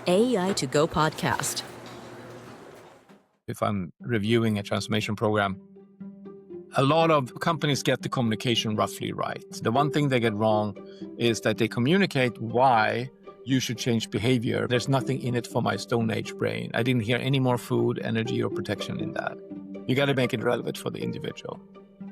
AI to Go podcast. If I'm reviewing a transformation program, a lot of companies get the communication roughly right. The one thing they get wrong is that they communicate why you should change behavior. There's nothing in it for my Stone Age brain. I didn't hear any more food, energy, or protection in that. You got to make it relevant for the individual.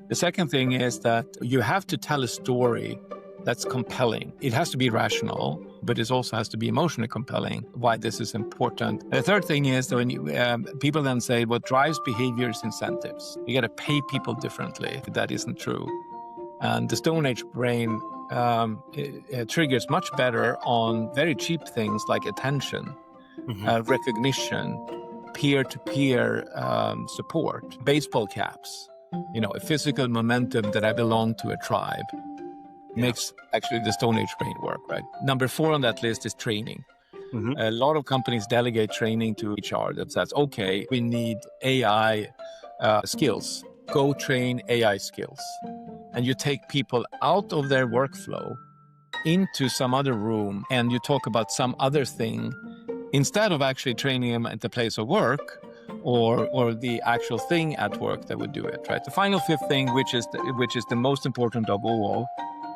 The second thing is that you have to tell a story that's compelling. It has to be rational, but it also has to be emotionally compelling why this is important. The third thing is that when people then say what drives behavior is incentives. You got to pay people differently. That isn't true. And the Stone Age brain it triggers much better on very cheap things like attention, recognition, peer-to-peer support, baseball caps, a physical momentum that I belong to a tribe. Makes actually the Stone Age brain work, right? Number 4 on that list is training. A lot of companies delegate training to HR that says, okay, we need AI skills. Go train AI skills. And you take people out of their workflow into some other room and you talk about some other thing instead of actually training them at the place of work or the actual thing at work that would do it, right? The final 5th thing, which is the most important of all,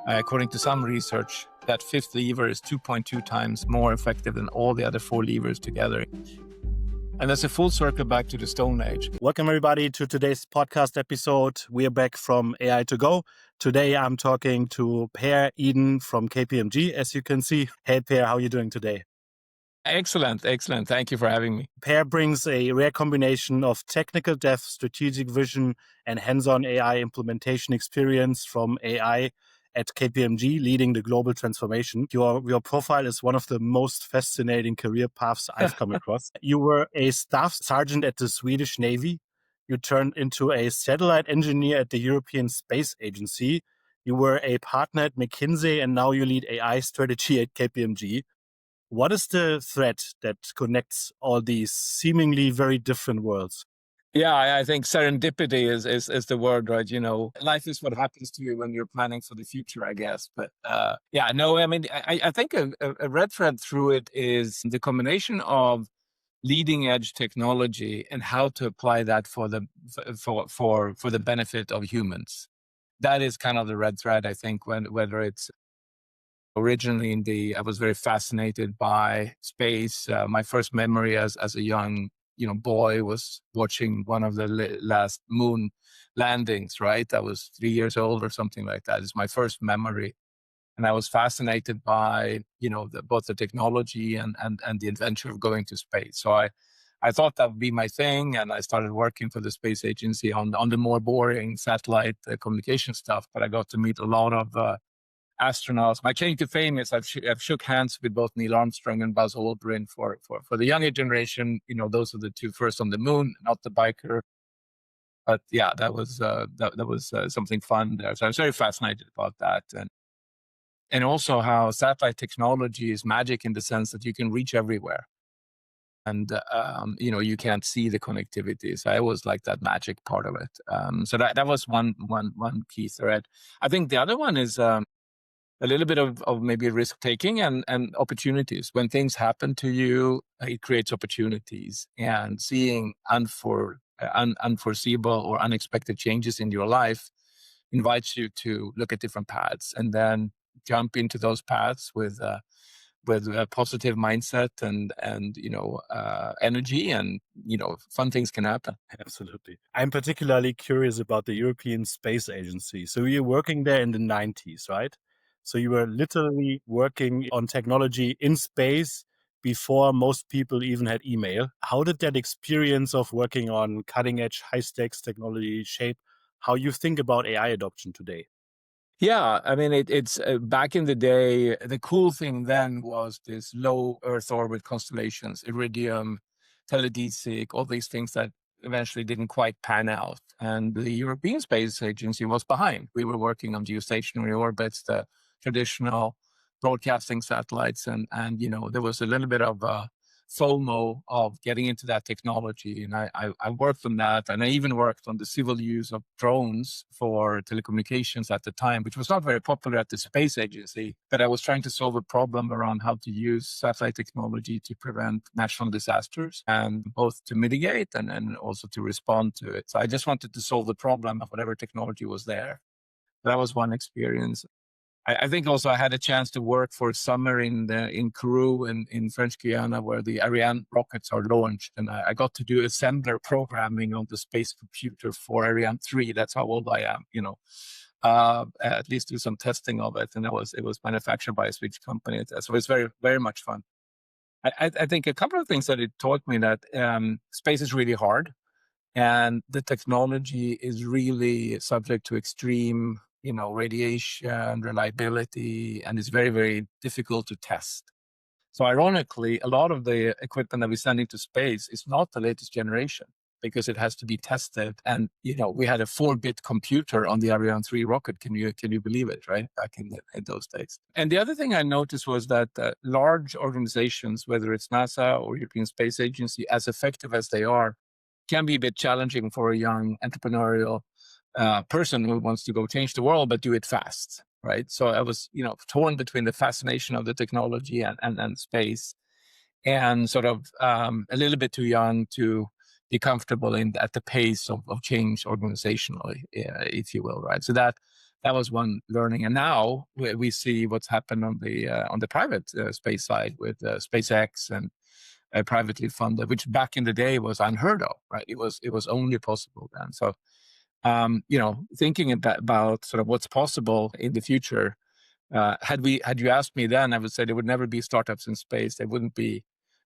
according to some research, that 5th lever is 2.2 times more effective than all the other 4 levers together. And that's a full circle back to the Stone Age. Welcome, everybody, to today's podcast episode. We are back from AI to Go. Today, I'm talking to Pär Edin from KPMG, as you can see. Hey, Pär, how are you doing today? Excellent. Thank you for having me. Pär brings a rare combination of technical depth, strategic vision, and hands-on AI implementation experience from AI at KPMG, leading the global transformation. Your profile is one of the most fascinating career paths I've come across. You were a staff sergeant at the Swedish Navy. You turned into a satellite engineer at the European Space Agency. You were a partner at McKinsey, and now you lead AI strategy at KPMG. What is the thread that connects all these seemingly very different worlds? Yeah, I think serendipity is the word, right? Life is what happens to you when you're planning for the future, I guess. But I think a red thread through it is the combination of leading edge technology and how to apply that for the benefit of humans. That is kind of the red thread, I think, whether it's originally I was very fascinated by space. My first memory as a young boy was watching one of the last moon landings, right? I was 3 years old or something like that. It's my first memory. And I was fascinated by, both the technology and the adventure of going to space. So I thought that would be my thing. And I started working for the space agency on the more boring satellite communication stuff. But I got to meet a lot of astronauts. My claim to fame is I've shook hands with both Neil Armstrong and Buzz Aldrin. For the younger generation, those are the 2 first on the moon, not the biker. But yeah, that was something fun there. So I was very fascinated about that, and also how satellite technology is magic in the sense that you can reach everywhere, and you can't see the connectivity. So I always like that magic part of it. So that was one key thread. I think the other one is a little bit of maybe risk-taking and opportunities. When things happen to you, it creates opportunities. And seeing unforeseeable or unexpected changes in your life invites you to look at different paths and then jump into those paths with a positive mindset and energy, and fun things can happen. Absolutely. I'm particularly curious about the European Space Agency. So you're working there in the 90s, right? So you were literally working on technology in space before most people even had email. How did that experience of working on cutting edge, high stakes technology shape how you think about AI adoption today? Yeah, I mean, it's back in the day, the cool thing then was this low Earth orbit constellations, Iridium, Teledesic, all these things that eventually didn't quite pan out. And the European Space Agency was behind. We were working on geostationary orbits, the traditional broadcasting satellites, and there was a little bit of FOMO of getting into that technology. And I worked on that. And I even worked on the civil use of drones for telecommunications at the time, which was not very popular at the space agency. But I was trying to solve a problem around how to use satellite technology to prevent national disasters, and both to mitigate and also to respond to it. So I just wanted to solve the problem of whatever technology was there. That was one experience. I think also I had a chance to work for a summer in Kourou in French Guiana, where the Ariane rockets are launched. And I got to do assembler programming on the space computer for Ariane 3. That's how old I am, at least do some testing of it. And it was manufactured by a Swedish company. So it was very, very much fun. I think a couple of things that it taught me that space is really hard. And the technology is really subject to extreme, radiation, reliability, and it's very, very difficult to test. So ironically, a lot of the equipment that we send into space is not the latest generation because it has to be tested. And, we had a 4-bit computer on the Ariane 3 rocket. Can you believe it, right? Back in those days. And the other thing I noticed was that large organizations, whether it's NASA or European Space Agency, as effective as they are, can be a bit challenging for a young entrepreneurial person who wants to go change the world, but do it fast, right? So I was, torn between the fascination of the technology and space, and sort of a little bit too young to be comfortable at the pace of change organizationally, if you will, right? So that was one learning. And now we see what's happened on the private space side with SpaceX and privately funded, which back in the day was unheard of, right? It was only possible then. So, thinking about sort of what's possible in the future, had you asked me then, I would say there would never be startups in space. There wouldn't be,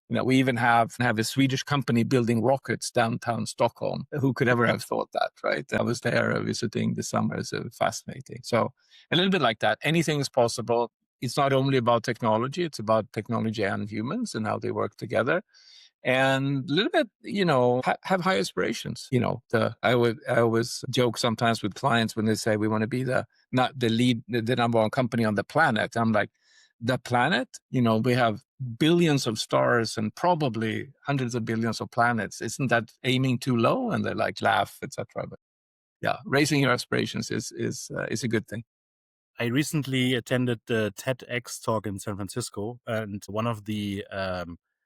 we even have a Swedish company building rockets downtown Stockholm. Who could ever have thought that, right? I was there visiting this summer. It's fascinating. So a little bit like that. Anything is possible. It's not only about technology, it's about technology and humans and how they work together. And a little bit, have high aspirations. I always joke sometimes with clients when they say we want to be the number one company on the planet. I'm like, the planet, we have billions of stars and probably hundreds of billions of planets. Isn't that aiming too low? And they laugh, etc. But yeah, raising your aspirations is a good thing. I recently attended the TEDx talk in San Francisco, and one of the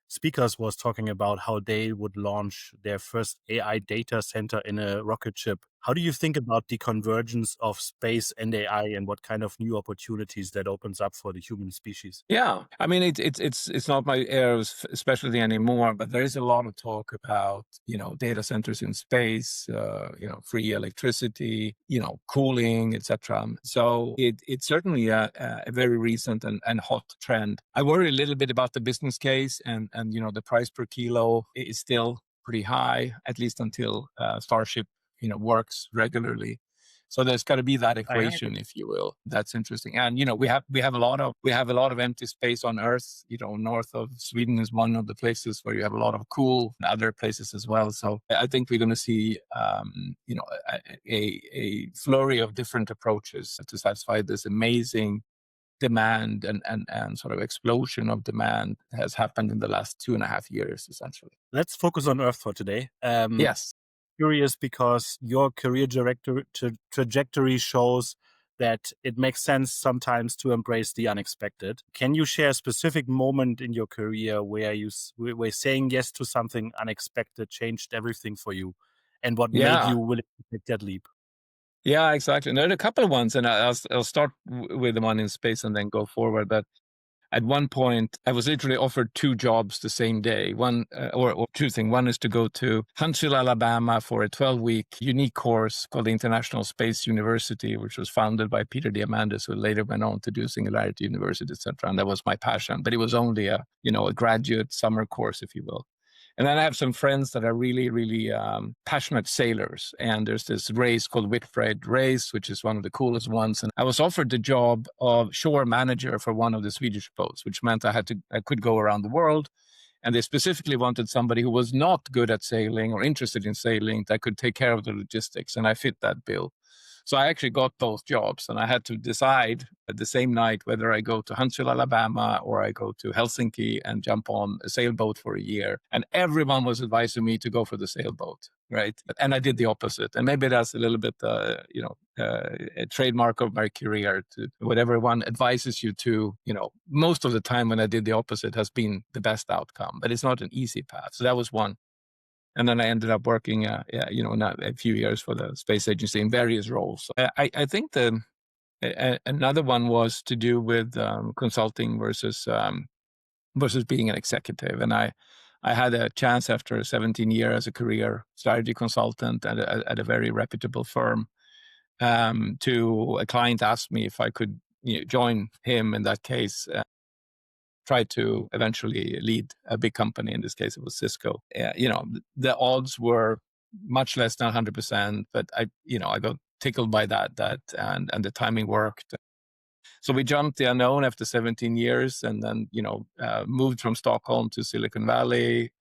speakers was talking about how they would launch their first AI data center in a rocket ship. How do you think about the convergence of space and AI, and what kind of new opportunities that opens up for the human species? Yeah, I mean it's not my area of specialty anymore, but there is a lot of talk about data centers in space, free electricity, cooling, etc. So it's certainly a very recent and hot trend. I worry a little bit about the business case, and the price per kilo is still pretty high, at least until Starship works regularly. So there's got to be that equation, if you will. That's interesting. And we have a lot of empty space on Earth. North of Sweden is one of the places where you have a lot of cool other places as well. So I think we're going to see a flurry of different approaches to satisfy this amazing demand and sort of explosion of demand has happened in the last 2.5 years, essentially. Let's focus on Earth for today. Yes. Curious because your career trajectory shows that it makes sense sometimes to embrace the unexpected. Can you share a specific moment in your career where where saying yes to something unexpected changed everything for you, and what made you willing to take that leap? Yeah, exactly. And there are a couple of ones, and I'll start with the one in space and then go forward. But at one point, I was literally offered 2 jobs the same day. One, or two things. One is to go to Huntsville, Alabama for a 12-week unique course called the International Space University, which was founded by Peter Diamandis, who later went on to do Singularity University, etc. And that was my passion. But it was only a graduate summer course, if you will. And then I have some friends that are really, really passionate sailors. And there's this race called Whitbread Race, which is one of the coolest ones. And I was offered the job of shore manager for one of the Swedish boats, which meant I could go around the world. And they specifically wanted somebody who was not good at sailing or interested in sailing that could take care of the logistics. And I fit that bill. So I actually got both jobs, and I had to decide at the same night whether I go to Huntsville, Alabama, or I go to Helsinki and jump on a sailboat for a year. And everyone was advising me to go for the sailboat, right? And I did the opposite. And maybe that's a little bit, a trademark of my career. To whatever one advises you to, most of the time when I did the opposite has been the best outcome. But it's not an easy path. So that was one. And then I ended up working, a few years for the space agency in various roles. I think another one was to do with consulting versus being an executive. And I had a chance after 17 years as a career strategy consultant at a very reputable firm. To a client asked me if I could join him in that case. Try to eventually lead a big company. In this case, it was Cisco. The odds were much less than 100%, but I got tickled by that, and the timing worked. So we jumped the unknown after 17 years, and then moved from Stockholm to Silicon Valley.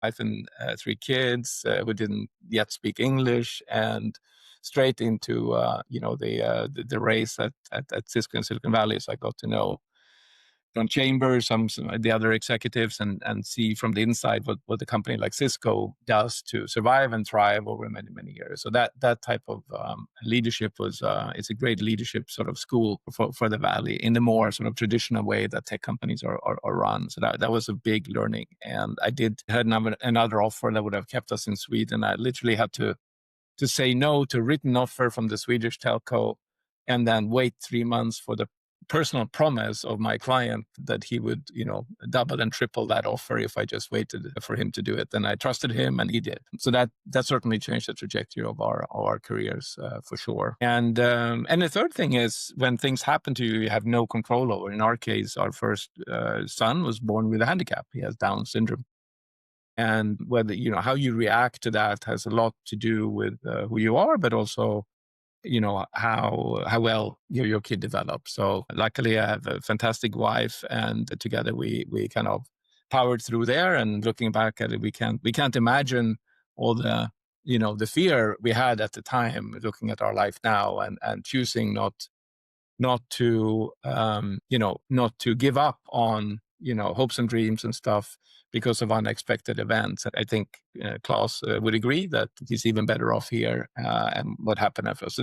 Wife and 3 kids who didn't yet speak English, and straight into the race at Cisco in Silicon Valley. So I got to know John Chambers, some of the other executives, and see from the inside what a company like Cisco does to survive and thrive over many, many years. So that type of leadership was it's a great leadership sort of school for the Valley in the more sort of traditional way that tech companies are run. So that was a big learning. And I had another offer that would have kept us in Sweden. I literally had to say no to a written offer from the Swedish telco, and then wait 3 months for the personal promise of my client that he would, double and triple that offer if I just waited for him to do it. And I trusted him, and he did. So that certainly changed the trajectory of our careers for sure. And the third thing is, when things happen to you, you have no control over. In our case, our first son was born with a handicap. He has Down syndrome. And whether, how you react to that has a lot to do with who you are, but also how well your kid develops. So luckily I have a fantastic wife, and together we kind of powered through there. And looking back at it, we can't imagine all the the fear we had at the time, looking at our life now, and choosing not to give up on hopes and dreams and stuff because of unexpected events. I think Klaus would agree that he's even better off here, and what happened after. So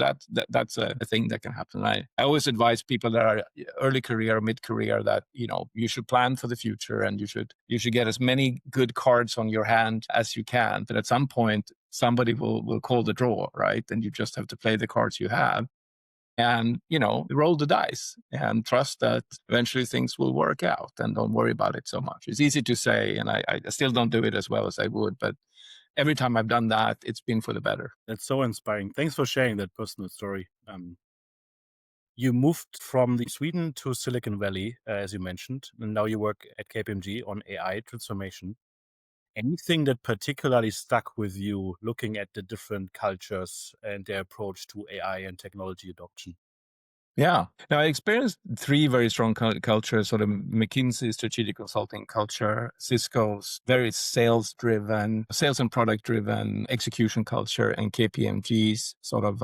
that's a thing that can happen. I always advise people that are early career or mid career that you should plan for the future, and you should get as many good cards on your hand as you can. But at some point, somebody will call the draw, right? And you just have to play the cards you have. And, roll the dice and trust that eventually things will work out, and don't worry about it so much. It's easy to say, and I still don't do it as well as I would, but every time I've done that, it's been for the better. That's so inspiring. Thanks for sharing that personal story. You moved from Sweden to Silicon Valley, as you mentioned, and now you work at KPMG on AI transformation. Anything that particularly stuck with you looking at the different cultures and their approach to AI and technology adoption? Yeah. Now, I experienced 3 very strong cultures, sort of McKinsey strategic consulting culture, Cisco's very sales and product driven execution culture, and KPMG's sort of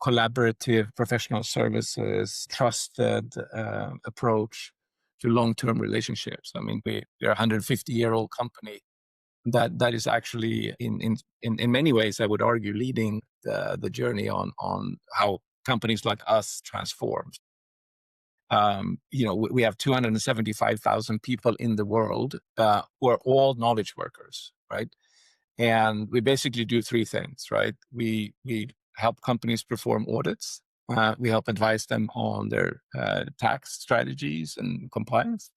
collaborative professional services, trusted approach to long-term relationships. I mean, we're a 150-year-old company that is actually in many ways, I would argue, leading the journey on how companies like us transform. We have 275,000 people in the world who are all knowledge workers, right? And we basically do 3 things, right? We help companies perform audits. We help advise them on their tax strategies and compliance.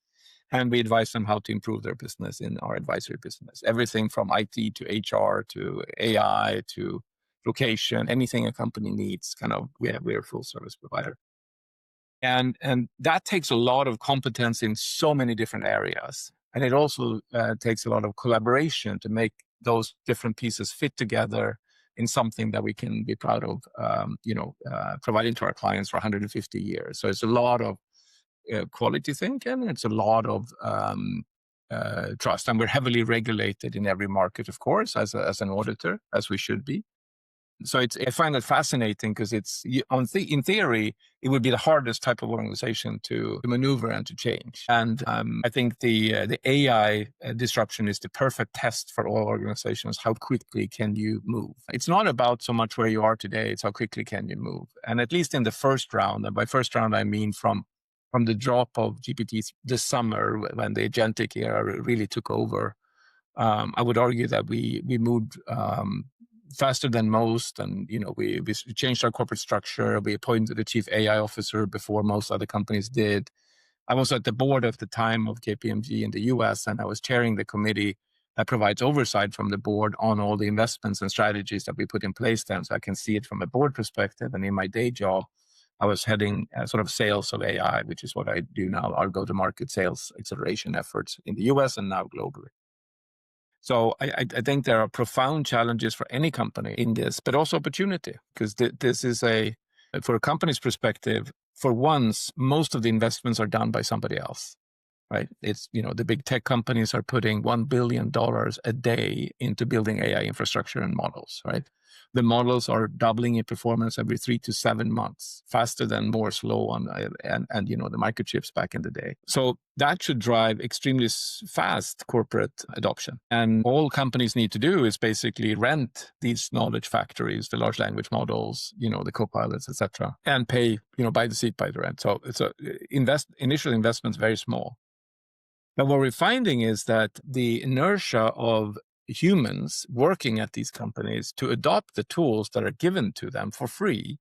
And we advise them how to improve their business in our advisory business. Everything from IT to HR to AI to location, anything a company needs, we're a full service provider. And that takes a lot of competence in so many different areas. And it also takes a lot of collaboration to make those different pieces fit together in something that we can be proud of, providing to our clients for 150 years. So it's a lot of quality thinking. It's a lot of trust, and we're heavily regulated in every market, of course, as an auditor, as we should be. So I find it fascinating because in theory, it would be the hardest type of organization to maneuver and to change. And I think the AI disruption is the perfect test for all organizations. How quickly can you move? It's not about so much where you are today, it's how quickly can you move. And at least in the first round, and by first round, I mean from the drop of GPT this summer when the agentic era really took over, I would argue that we moved faster than most, and we changed our corporate structure. We appointed a chief AI officer before most other companies did. I was at the board at the time of KPMG in the US, and I was chairing the committee that provides oversight from the board on all the investments and strategies that we put in place then, so I can see it from a board perspective. And in my day job, I was heading sort of sales of AI, which is what I do now, our go-to-market sales acceleration efforts in the US and now globally. So I think there are profound challenges for any company in this, but also opportunity, because this is for a company's perspective, for once, most of the investments are done by somebody else, right? It's, the big tech companies are putting $1 billion a day into building AI infrastructure and models, right? The models are doubling in performance every 3 to 7 months, faster than Moore's law and the microchips back in the day. So that should drive extremely fast corporate adoption. And all companies need to do is basically rent these knowledge factories, the large language models, the co-pilots, etc., and pay, by the seat, by the rent. So it's initial investment's very small. But what we're finding is that the inertia of humans working at these companies to adopt the tools that are given to them for free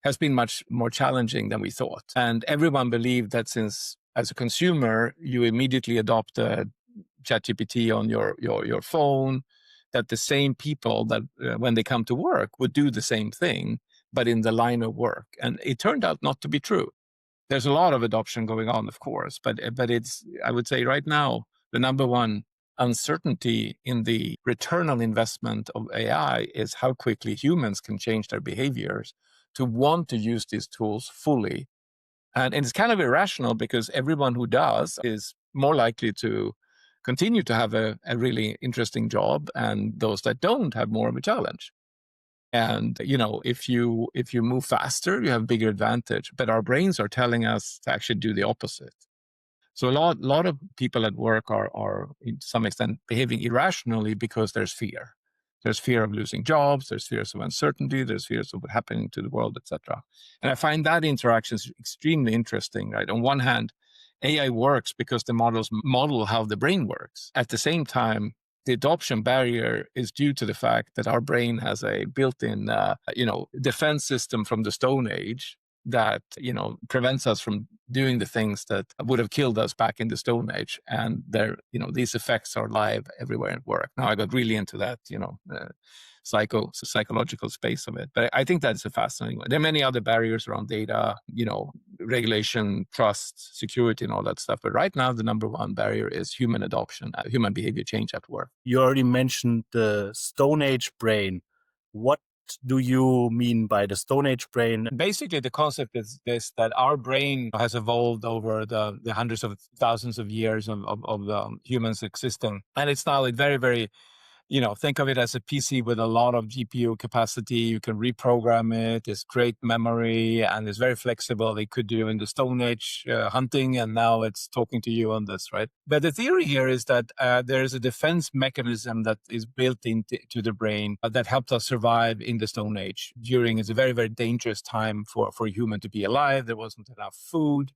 has been much more challenging than we thought. And everyone believed that since, as a consumer, you immediately adopt a ChatGPT on your phone, that the same people that when they come to work would do the same thing, but in the line of work. And it turned out not to be true. There's a lot of adoption going on, of course, but it's, I would say right now, the number one uncertainty in the return on investment of AI is how quickly humans can change their behaviors to want to use these tools fully. And it's kind of irrational because everyone who does is more likely to continue to have a really interesting job, and those that don't have more of a challenge. And, if you move faster, you have bigger advantage, but our brains are telling us to actually do the opposite. So a lot of people at work are to some extent behaving irrationally because there's fear. There's fear of losing jobs, there's fears of uncertainty, there's fears of what's happening to the world, etc. And I find that interaction is extremely interesting, right? On one hand, AI works because the models model how the brain works. At the same time, the adoption barrier is due to the fact that our brain has a built-in, defense system from the Stone Age that, prevents us from doing the things that would have killed us back in the Stone Age. And these effects are live everywhere at work. Now I got really into that, psychological space of it. But I think that's a fascinating one. There are many other barriers around data, regulation, trust, security, and all that stuff. But right now, the number one barrier is human adoption, human behavior change at work. You already mentioned the Stone Age brain. What do you mean by the Stone Age brain? Basically, the concept is this, that our brain has evolved over the hundreds of thousands of years of humans existing. And it's now a very, very, think of it as a PC with a lot of GPU capacity. You can reprogram it. It's great memory and it's very flexible. It could do in the Stone Age hunting, and now it's talking to you on this, right? But the theory here is that there is a defense mechanism that is built into the brain that helped us survive in the Stone Age. It's a very, very dangerous time for a human to be alive. There wasn't enough food.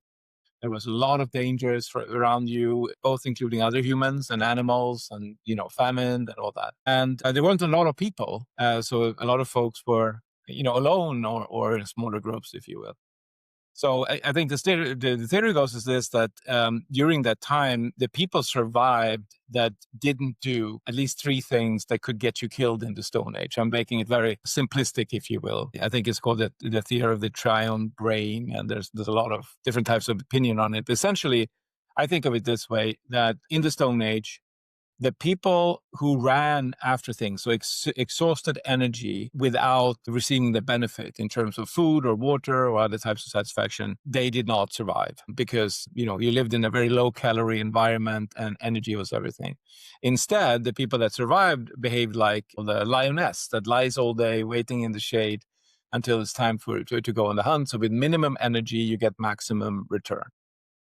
There was a lot of dangers around you, both including other humans and animals and, famine and all that. And there weren't a lot of people. So a lot of folks were, alone or in smaller groups, if you will. So I think the theory goes is this, that during that time, the people survived that didn't do at least 3 things that could get you killed in the Stone Age. I'm making it very simplistic, if you will. I think it's called the theory of the triune brain, and there's a lot of different types of opinion on it. But essentially, I think of it this way, that in the Stone Age, the people who ran after things, so exhausted energy without receiving the benefit in terms of food or water or other types of satisfaction, they did not survive because, you lived in a very low calorie environment and energy was everything. Instead, the people that survived behaved like the lioness that lies all day waiting in the shade until it's time for it to go on the hunt. So with minimum energy, you get maximum return.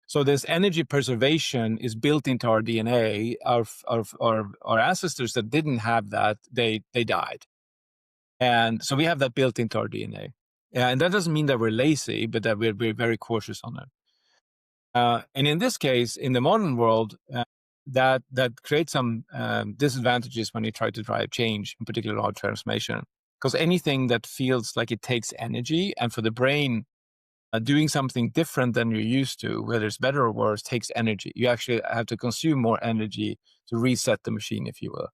So this energy preservation is built into our DNA. Our ancestors that didn't have that, they died. And so we have that built into our DNA. And that doesn't mean that we're lazy, but that we're very cautious on it. And in this case, in the modern world, that creates some disadvantages when you try to drive change, in particular large transformation. Because anything that feels like it takes energy, and for the brain, doing something different than you're used to, whether it's better or worse, takes energy. You actually have to consume more energy to reset the machine, if you will.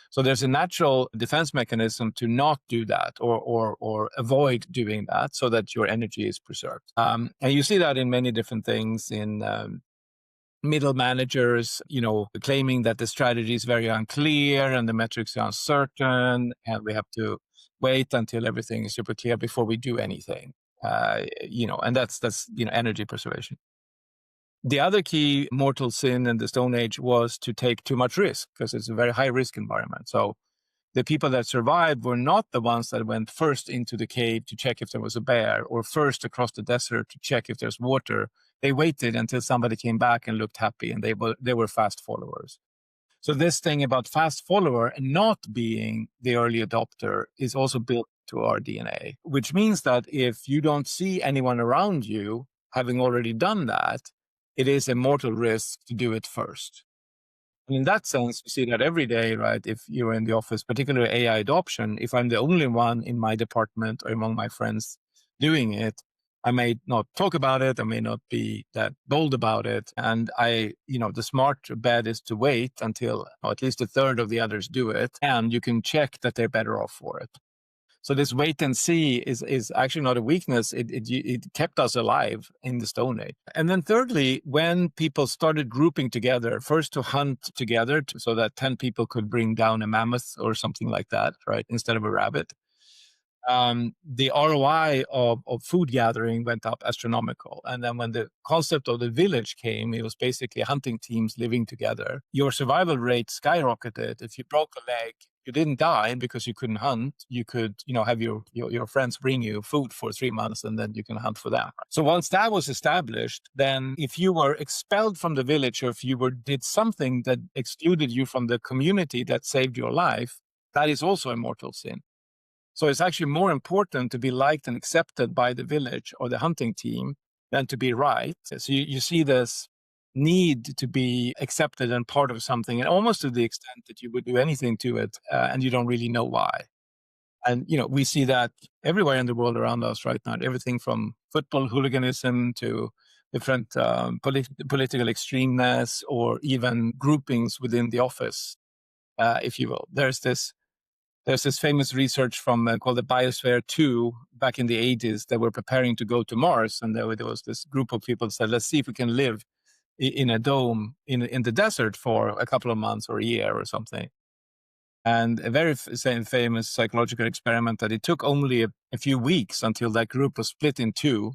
So there's a natural defense mechanism to not do that or avoid doing that so that your energy is preserved. And you see that in many different things in middle managers, claiming that the strategy is very unclear and the metrics are uncertain, and we have to wait until everything is super clear before we do anything. And that's energy preservation. The other key mortal sin in the Stone Age was to take too much risk because it's a very high risk environment. So the people that survived were not the ones that went first into the cave to check if there was a bear or first across the desert to check if there's water. They waited until somebody came back and looked happy, and they were fast followers. So this thing about fast follower and not being the early adopter is also built to our DNA, which means that if you don't see anyone around you having already done that, it is a mortal risk to do it first. And in that sense, you see that every day, right? If you're in the office, particularly AI adoption, if I'm the only one in my department or among my friends doing it, I may not talk about it. I may not be that bold about it. And the smart bet is to wait until at least a third of the others do it. And you can check that they're better off for it. So this wait and see is actually not a weakness. It kept us alive in the Stone Age. And then thirdly, when people started grouping together, first to hunt together so that 10 people could bring down a mammoth or something like that, right, instead of a rabbit, the ROI of food gathering went up astronomical. And then when the concept of the village came, it was basically hunting teams living together. Your survival rate skyrocketed. If you broke a leg, you didn't die because you couldn't hunt. You could, have your friends bring you food for 3 months, and then you can hunt for that. So once that was established, then if you were expelled from the village, or if you did something that excluded you from the community that saved your life, that is also a mortal sin. So it's actually more important to be liked and accepted by the village or the hunting team than to be right. So you see this need to be accepted and part of something, and almost to the extent that you would do anything to it, and you don't really know why. And, we see that everywhere in the world around us right now, everything from football hooliganism to different political extremeness, or even groupings within the office, if you will. There's this famous research from called the Biosphere 2 back in the 80s that were preparing to go to Mars. And there was this group of people that said, let's see if we can live in a dome in the desert for a couple of months or a year or something. And a very famous psychological experiment that it took only a few weeks until that group was split in two,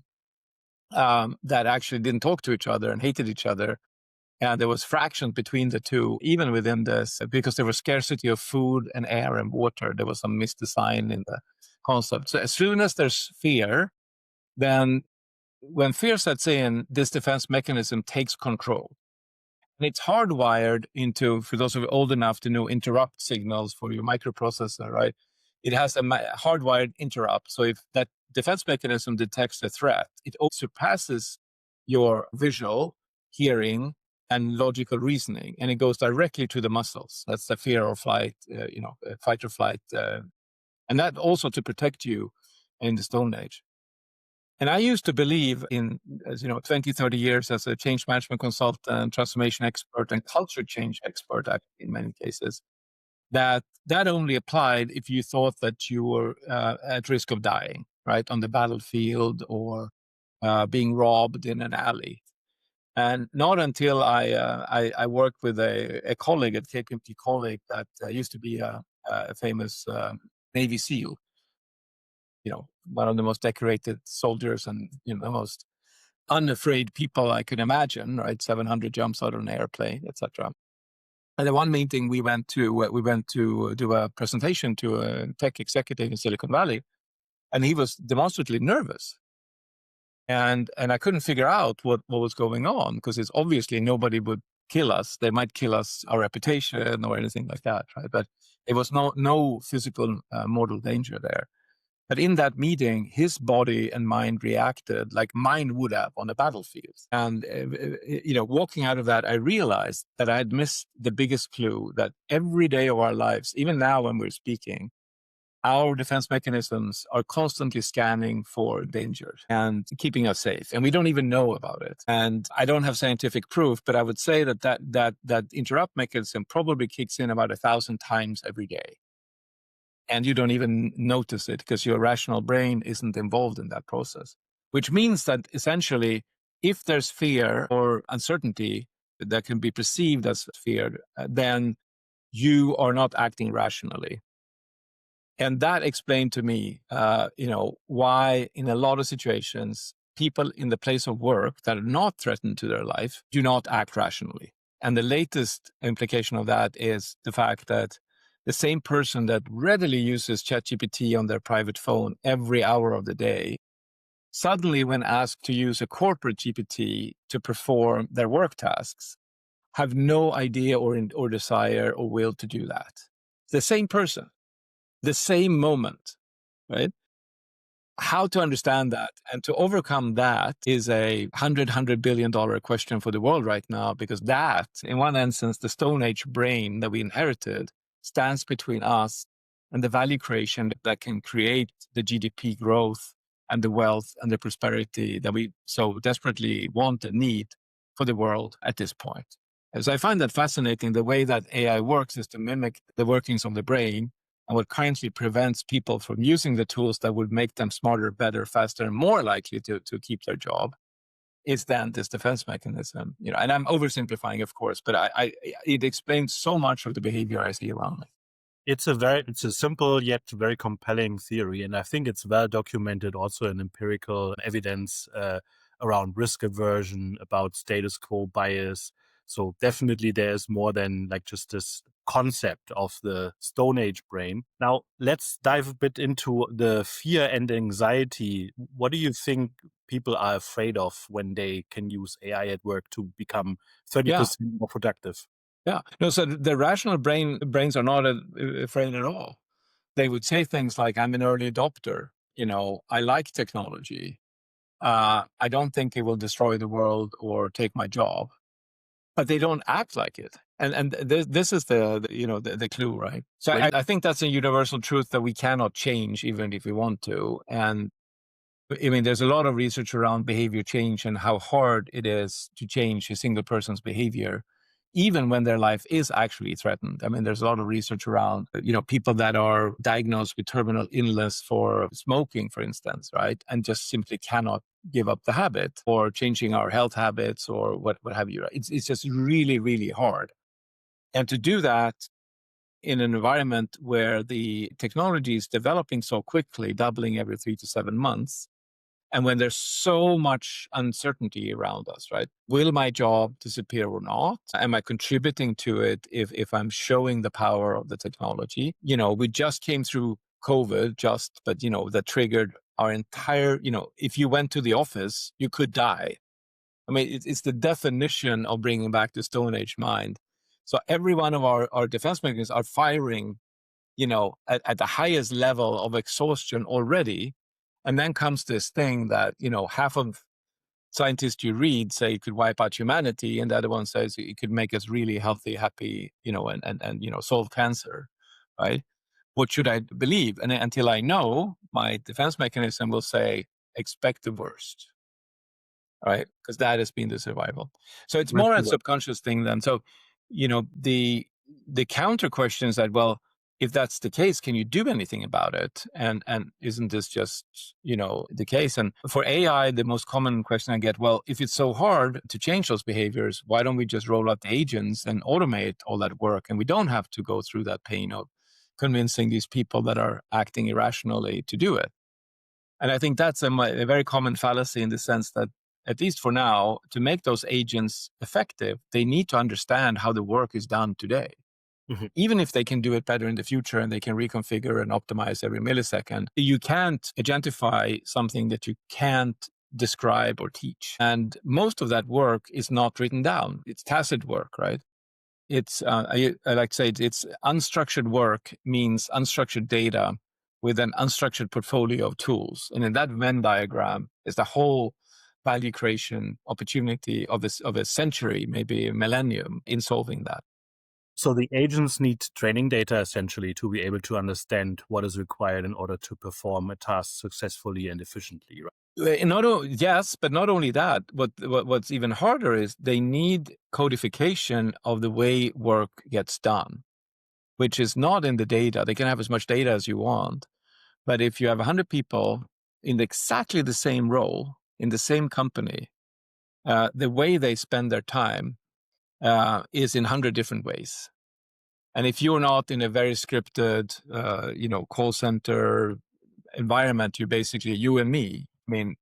that actually didn't talk to each other and hated each other. And there was friction between the two, even within this, because there was scarcity of food and air and water. There was some misdesign in the concept. So as soon as there's fear, then when fear sets in, this defense mechanism takes control. And it's hardwired into, for those of you old enough to know interrupt signals for your microprocessor, right? It has a hardwired interrupt. So if that defense mechanism detects a threat, it surpasses your visual, hearing, and logical reasoning, and it goes directly to the muscles. That's the fear or flight, fight or flight. And that also to protect you in the Stone Age. And I used to believe in, 20, 30 years as a change management consultant, transformation expert, and culture change expert, actually, in many cases, that only applied if you thought that you were at risk of dying, right, on the battlefield or being robbed in an alley. And not until I worked with a colleague at KPMG, colleague that used to be a famous Navy SEAL, one of the most decorated soldiers and the most unafraid people I could imagine, right? 700 jumps out of an airplane, etc. And the one meeting we went to do a presentation to a tech executive in Silicon Valley, and he was demonstrably nervous. And I couldn't figure out what was going on, because it's obviously nobody would kill us. They might kill us, our reputation or anything like that, right? But there was no physical mortal danger there. But in that meeting, his body and mind reacted like mine would have on a battlefield. And, walking out of that, I realized that I had missed the biggest clue that every day of our lives, even now when we're speaking, our defense mechanisms are constantly scanning for danger and keeping us safe. And we don't even know about it. And I don't have scientific proof, but I would say that interrupt mechanism probably kicks in about 1,000 times every day. And you don't even notice it because your rational brain isn't involved in that process, which means that essentially, if there's fear or uncertainty that can be perceived as fear, then you are not acting rationally. And that explained to me, why in a lot of situations, people in the place of work that are not threatened to their life do not act rationally. And the latest implication of that is the fact that the same person that readily uses ChatGPT on their private phone every hour of the day, suddenly when asked to use a corporate GPT to perform their work tasks, have no idea or desire or will to do that. The same person, the same moment, right? How to understand that and to overcome that is a $100 billion question for the world right now, because that, in one instance, the Stone Age brain that we inherited stands between us and the value creation that can create the GDP growth and the wealth and the prosperity that we so desperately want and need for the world at this point. And so I find that fascinating. The way that AI works is to mimic the workings of the brain, and what currently prevents people from using the tools that would make them smarter, better, faster, and more likely to keep their job is then this defense mechanism. And I'm oversimplifying, of course, but it explains so much of the behavior I see around me. It's a simple yet very compelling theory, and I think it's well documented also in empirical evidence around risk aversion, about status quo bias. So definitely there's more than like just this concept of the Stone Age brain. Now let's dive a bit into the fear and anxiety. What do you think people are afraid of when they can use AI at work to become 30% more productive? Yeah. No, so the rational brains are not afraid at all. They would say things like, I'm an early adopter. I like technology. I don't think it will destroy the world or take my job. But they don't act like it. And this is the clue, right? So I think that's a universal truth that we cannot change even if we want to. And I mean, there's a lot of research around behavior change and how hard it is to change a single person's behavior, even when their life is actually threatened. I mean, there's a lot of research around, people that are diagnosed with terminal illness for smoking, for instance, right? And just simply cannot give up the habit, or changing our health habits or what have you. Right? It's just really, really hard. And to do that in an environment where the technology is developing so quickly, doubling every 3 to 7 months, and when there's so much uncertainty around us, right? Will my job disappear or not? Am I contributing to it if I'm showing the power of the technology? We just came through COVID, but that triggered our entire, if you went to the office, you could die. I mean, it's the definition of bringing back the Stone Age mind. So every one of our defense mechanisms are firing, at the highest level of exhaustion already. And then comes this thing that, half of scientists you read say it could wipe out humanity, and the other one says it could make us really healthy, happy, and solve cancer, right? What should I believe? And until I know, my defense mechanism will say, expect the worst, right? Because that has been the survival. So it's more a subconscious thing then. So, the counter question is that, well, if that's the case, can you do anything about it? And isn't this just, the case? And for AI, the most common question I get, well, if it's so hard to change those behaviors, why don't we just roll out the agents and automate all that work? And we don't have to go through that pain of convincing these people that are acting irrationally to do it. And I think that's a very common fallacy in the sense that, at least for now, to make those agents effective, they need to understand how the work is done today. Mm-hmm. Even if they can do it better in the future and they can reconfigure and optimize every millisecond, you can't agentify something that you can't describe or teach. And most of that work is not written down. It's tacit work, right? It's, I like to say, it's unstructured work means unstructured data with an unstructured portfolio of tools. And in that Venn diagram is the whole value creation opportunity of a century, maybe a millennium, in solving that. So the agents need training data essentially to be able to understand what is required in order to perform a task successfully and efficiently, right? Yes, but not only that. What's even harder is they need codification of the way work gets done, which is not in the data. They can have as much data as you want, but if you have 100 people in exactly the same role in the same company, the way they spend their time is in 100 different ways. And if you're not in a very scripted, call center environment, you're basically you and me. I mean,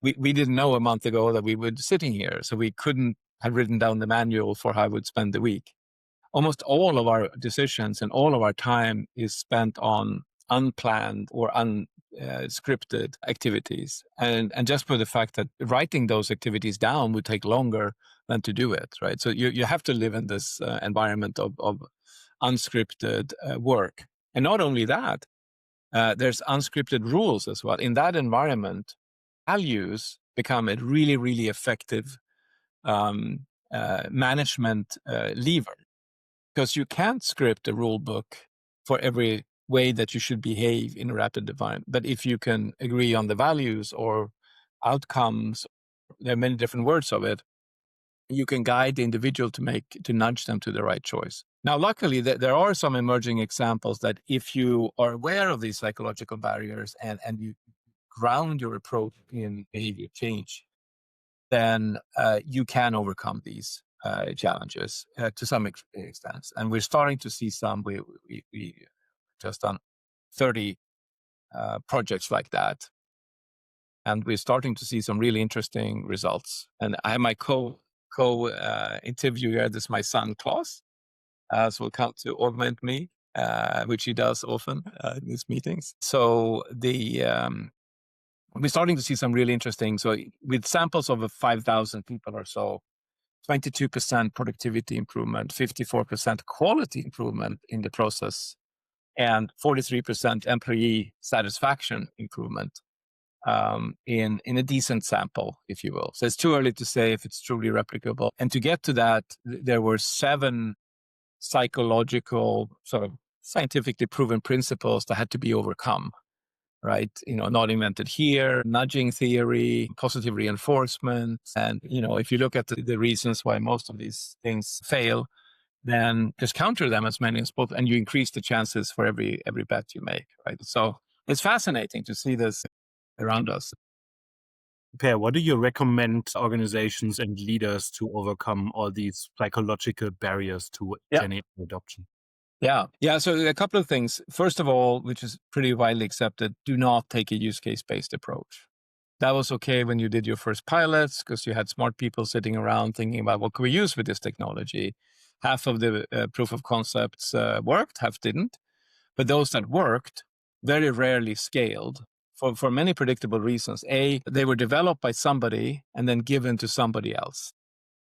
we didn't know a month ago that we would be sitting here, so we couldn't have written down the manual for how I would spend the week. Almost all of our decisions and all of our time is spent on unplanned or unscripted activities. And just for the fact that writing those activities down would take longer than to do it, right? So you have to live in this environment of unscripted work. And not only that, there's unscripted rules as well. In that environment, values become a really, really effective management lever, because you can't script a rule book for every way that you should behave in a rapid environment. But if you can agree on the values or outcomes, there are many different words of it, you can guide the individual to nudge them to the right choice. Now, luckily, there are some emerging examples that if you are aware of these psychological barriers and you ground your approach in behavior change, then you can overcome these challenges to some extent. And we're starting to see some. We just done 30 projects like that. And we're starting to see some really interesting results. And I have my co-interviewer, this is my son, Klaus, so will come to augment me, which he does often in these meetings. So we're starting to see some really interesting, so with samples of 5,000 people or so, 22% productivity improvement, 54% quality improvement in the process, and 43% employee satisfaction improvement in a decent sample, if you will. So it's too early to say if it's truly replicable. And to get to that, there were 7 psychological, sort of scientifically proven principles that had to be overcome, right? Not invented here, nudging theory, positive reinforcement. And, if you look at the reasons why most of these things fail, then just counter them as many as possible, and you increase the chances for every bet you make, right? So it's fascinating to see this around us. Pär, what do you recommend organizations and leaders to overcome all these psychological barriers to GenAI adoption? Yeah. So a couple of things. First of all, which is pretty widely accepted, do not take a use case-based approach. That was okay when you did your first pilots because you had smart people sitting around thinking about what could we use with this technology. Half of the proof of concepts worked, half didn't. But those that worked very rarely scaled for many predictable reasons. A, they were developed by somebody and then given to somebody else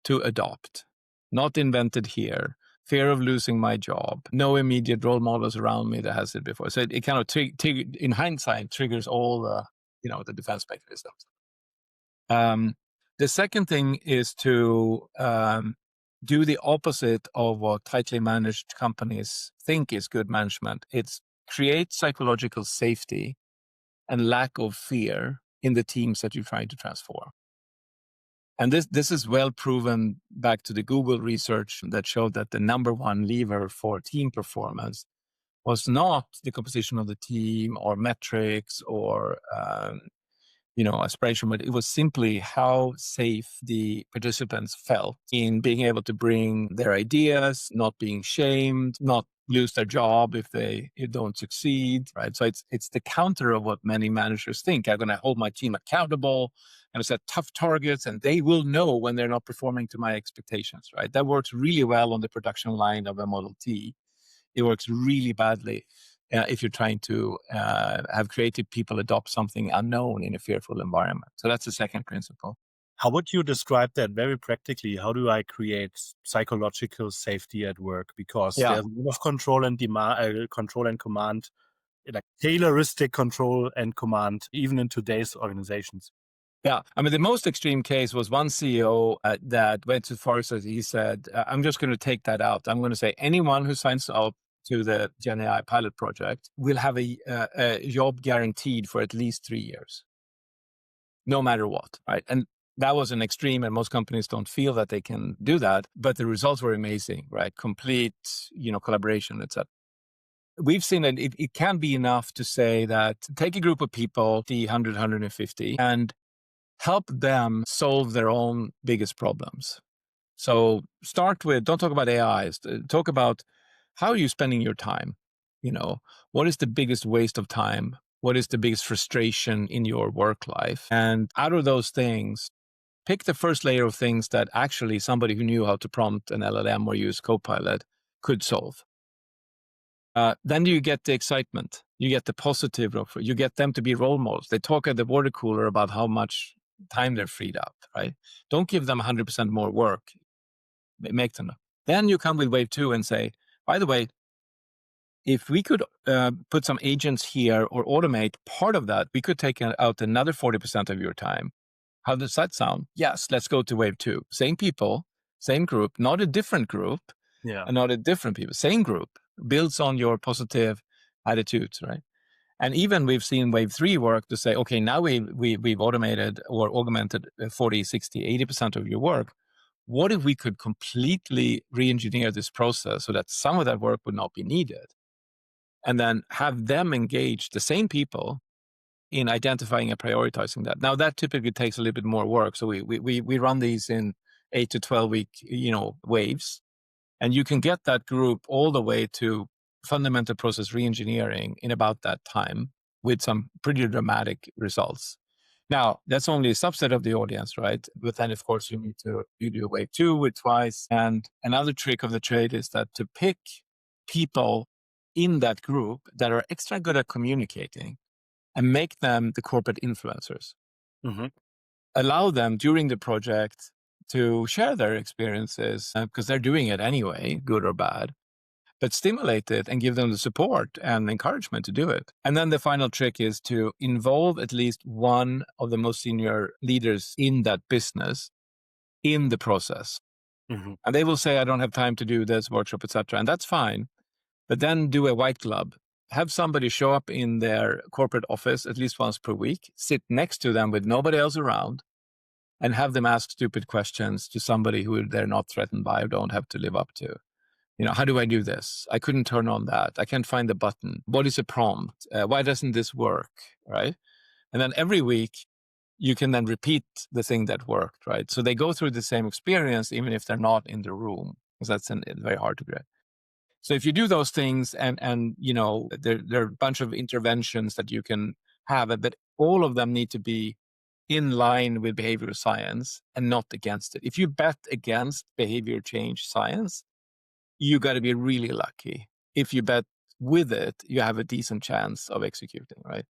to adopt, not invented here. Fear of losing my job, no immediate role models around me that has it before. So it kind of, in hindsight, triggers all the defense mechanisms. The second thing is to do the opposite of what tightly managed companies think is good management. It's create psychological safety and lack of fear in the teams that you're trying to transform. And this is well proven back to the Google research that showed that the number one lever for team performance was not the composition of the team or metrics or aspiration, but it was simply how safe the participants felt in being able to bring their ideas, not being shamed, not lose their job if they don't succeed, right? So it's the counter of what many managers think. I'm going to hold my team accountable and set tough targets, and they will know when they're not performing to my expectations, right? That works really well on the production line of a Model T. It works really badly if you're trying to have creative people adopt something unknown in a fearful environment. So that's the second principle. How would you describe that very practically? How do I create psychological safety at work? Because there's a lot of control and command, like tailoristic control and command, even in today's organizations. Yeah. I mean, the most extreme case was one CEO that went so far as he said, I'm just going to take that out. I'm going to say anyone who signs up to the Gen AI pilot project will have a job guaranteed for at least 3 years, no matter what, right? And that was an extreme, and most companies don't feel that they can do that, but the results were amazing, right? Complete, collaboration, etc. We've seen that it can be enough to say that take a group of people, 100, 150, and help them solve their own biggest problems. So start with, don't talk about AIs, talk about how are you spending your time? What is the biggest waste of time? What is the biggest frustration in your work life? And out of those things, pick the first layer of things that actually somebody who knew how to prompt an LLM or use Copilot could solve. Then you get the excitement. You get the positive. You get them to be role models. They talk at the water cooler about how much time they're freed up, right? Don't give them 100% more work. Make them. Then you come with wave 2 and say, by the way, if we could put some agents here or automate part of that, we could take out another 40% of your time. How does that sound? Yes, let's go to wave 2. Same people, same group, not a different group, and not a different people, same group, builds on your positive attitudes, right? And even we've seen wave 3 work to say, okay, now we've automated or augmented 40, 60, 80% of your work. What if we could completely re-engineer this process so that some of that work would not be needed? And then have them engage the same people in identifying and prioritizing that. Now, that typically takes a little bit more work. So we run these in 8 to 12 week, waves. And you can get that group all the way to fundamental process re-engineering in about that time with some pretty dramatic results. Now, that's only a subset of the audience, right? But then, of course, you do a wave 2 with twice. And another trick of the trade is that to pick people in that group that are extra good at communicating and make them the corporate influencers. Mm-hmm. Allow them during the project to share their experiences because they're doing it anyway, good or bad, but stimulate it and give them the support and encouragement to do it. And then the final trick is to involve at least one of the most senior leaders in that business in the process. Mm-hmm. And they will say, I don't have time to do this workshop, etc. And that's fine. But then do a white glove. Have somebody show up in their corporate office at least once per week, sit next to them with nobody else around, and have them ask stupid questions to somebody who they're not threatened by or don't have to live up to. How do I do this? I couldn't turn on that. I can't find the button. What is a prompt? Why doesn't this work? Right? And then every week, you can then repeat the thing that worked, right? So they go through the same experience, even if they're not in the room, because that's very hard to get. So if you do those things and there are a bunch of interventions that you can have, but all of them need to be in line with behavioral science and not against it. If you bet against behavior change science, you got to be really lucky. If you bet with it, you have a decent chance of executing, right?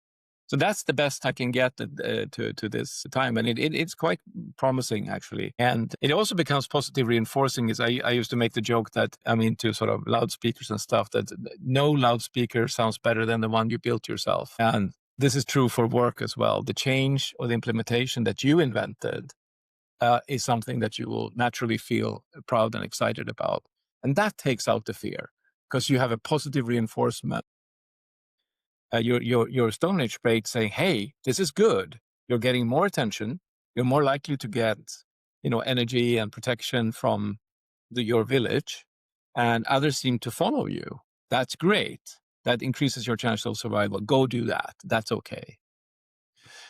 So that's the best I can get to this time. And it's quite promising, actually. And it also becomes positive reinforcing. I used to make the joke that I'm into sort of loudspeakers and stuff, that no loudspeaker sounds better than the one you built yourself. And this is true for work as well. The change or the implementation that you invented is something that you will naturally feel proud and excited about. And that takes out the fear because you have a positive reinforcement. Your Stone Age break saying, hey, this is good. You're getting more attention. You're more likely to get, energy and protection from your village, and others seem to follow you. That's great. that increases your chance of survival. Go do that. That's okay.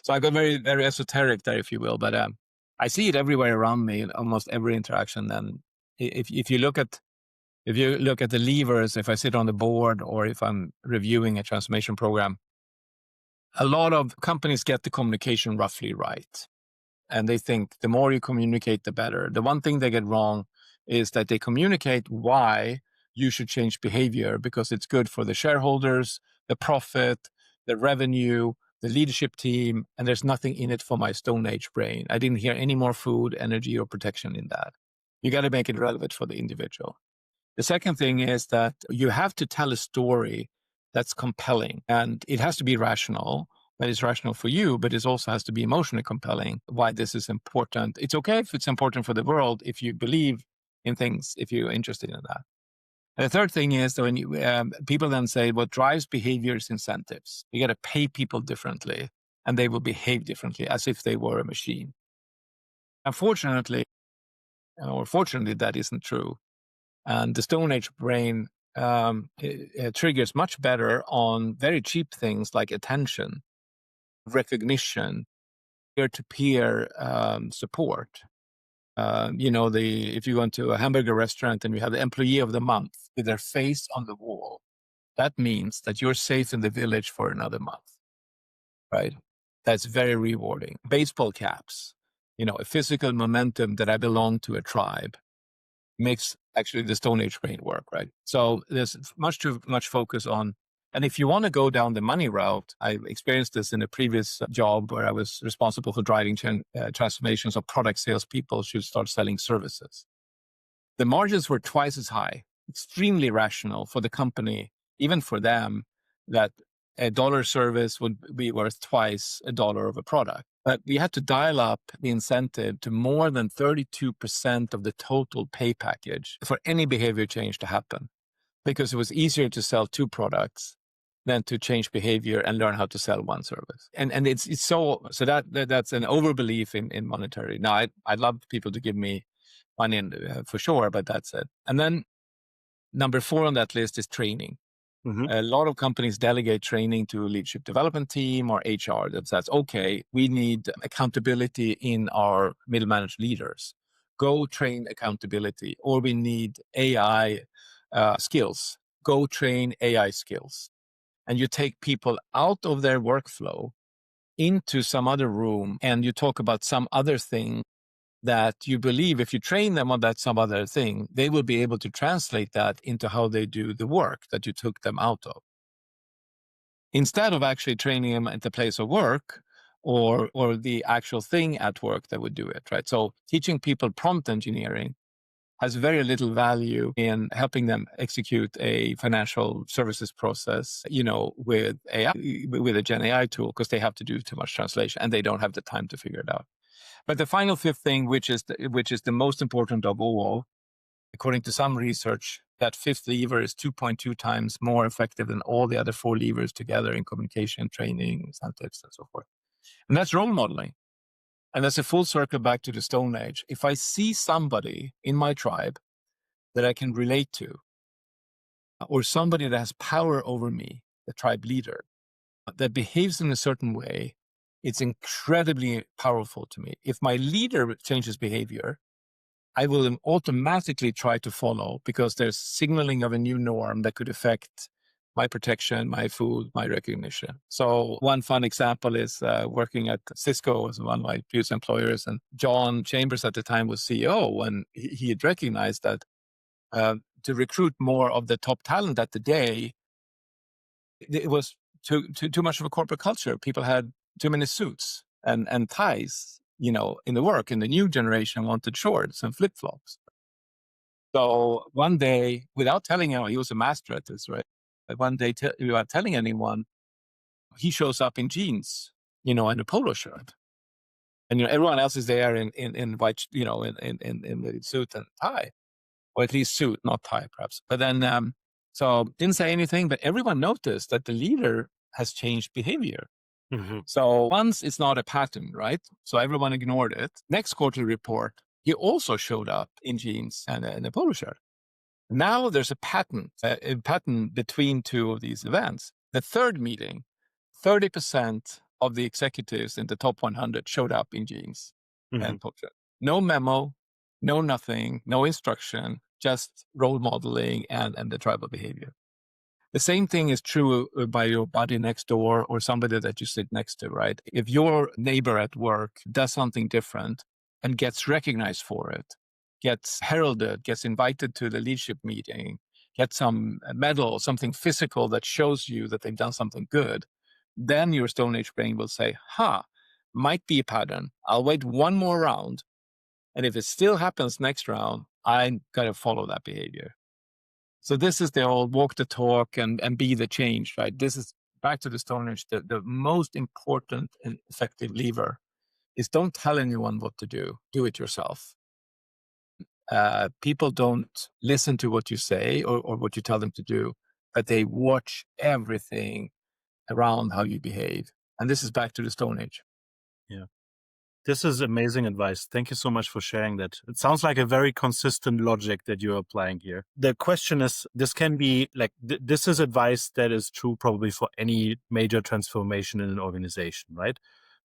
So I got very, very esoteric there, if you will, but I see it everywhere around me in almost every interaction. And if you look at the levers, if I sit on the board or if I'm reviewing a transformation program, a lot of companies get the communication roughly right. And they think the more you communicate, the better. The one thing they get wrong is that they communicate why you should change behavior because it's good for the shareholders, the profit, the revenue, the leadership team, and there's nothing in it for my Stone Age brain. I didn't hear any more food, energy, or protection in that. You got to make it relevant for the individual. The second thing is that you have to tell a story that's compelling, and it has to be rational. That is rational for you, but it also has to be emotionally compelling why this is important. It's okay if it's important for the world, if you believe in things, if you're interested in that. And the third thing is that when you, people then say what drives behavior is incentives. You got to pay people differently and they will behave differently as if they were a machine. Unfortunately, or fortunately, that isn't true. And the Stone Age brain it triggers much better on very cheap things like attention, recognition, peer-to-peer support. If you go into a hamburger restaurant and you have the employee of the month with their face on the wall, that means that you're safe in the village for another month, right? That's very rewarding. Baseball caps, a physical momentum that I belong to a tribe makes actually the Stone Age brain work, right? So there's much too much focus on, and if you want to go down the money route, I experienced this in a previous job where I was responsible for driving transformations of product salespeople should start selling services. The margins were twice as high, extremely rational for the company, even for them, that a dollar service would be worth twice a dollar of a product. But we had to dial up the incentive to more than 32% of the total pay package for any behavior change to happen, because it was easier to sell 2 products than to change behavior and learn how to sell 1 service. And it's so that's an overbelief in monetary. Now, I'd love people to give me money for sure, but that's it. And then number 4 on that list is training. Mm-hmm. A lot of companies delegate training to a leadership development team or HR. That's okay. We need accountability in our middle managed leaders. Go train accountability. Or we need AI skills. Go train AI skills. And you take people out of their workflow into some other room and you talk about some other thing that you believe if you train them on that some other thing, they will be able to translate that into how they do the work that you took them out of. Instead of actually training them at the place of work or the actual thing at work that would do it, right? So teaching people prompt engineering has very little value in helping them execute a financial services process, with AI, with a Gen AI tool, because they have to do too much translation and they don't have the time to figure it out. But the final 5th thing, which is the most important of all, according to some research, that 5th lever is 2.2 times more effective than all the other 4 levers together in communication, training, incentives, and so forth. And that's role modeling. And that's a full circle back to the Stone Age. If I see somebody in my tribe that I can relate to, or somebody that has power over me, the tribe leader, that behaves in a certain way, it's incredibly powerful to me. If my leader changes behavior, I will automatically try to follow because there's signaling of a new norm that could affect my protection, my food, my recognition. So one fun example is working at Cisco as one of my previous employers, and John Chambers at the time was CEO, and he had recognized that to recruit more of the top talent at the day, it was too much of a corporate culture. People had too many suits and ties, in the work. And the new generation wanted shorts and flip-flops. So one day, without telling him, he was a master at this, right? But one day, without telling anyone, he shows up in jeans, in a polo shirt. And, everyone else is there in white, in the suit and tie. Or at least suit, not tie, perhaps. But then, so didn't say anything, but everyone noticed that the leader has changed behavior. Mm-hmm. So once it's not a pattern, right? So everyone ignored it. Next quarterly report, he also showed up in jeans and a polo shirt. Now there's a pattern between two of these events. The third meeting, 30% of the executives in the top 100 showed up in jeans and poster. No memo, no nothing, no instruction, just role modeling and the tribal behavior. The same thing is true by your buddy next door or somebody that you sit next to, right? If your neighbor at work does something different and gets recognized for it, gets heralded, gets invited to the leadership meeting, gets some medal, something physical that shows you that they've done something good, then your Stone Age brain will say, might be a pattern. I'll wait one more round. And if it still happens next round, I got to follow that behavior. So this is the old walk the talk and be the change, right? This is back to the Stone Age. The most important and effective lever is don't tell anyone what to do. Do it yourself. People don't listen to what you say or what you tell them to do, but they watch everything around how you behave. And this is back to the Stone Age. Yeah. This is amazing advice. Thank you so much for sharing that. It sounds like a very consistent logic that you're applying here. The question is, this can be like, this is advice that is true probably for any major transformation in an organization, right?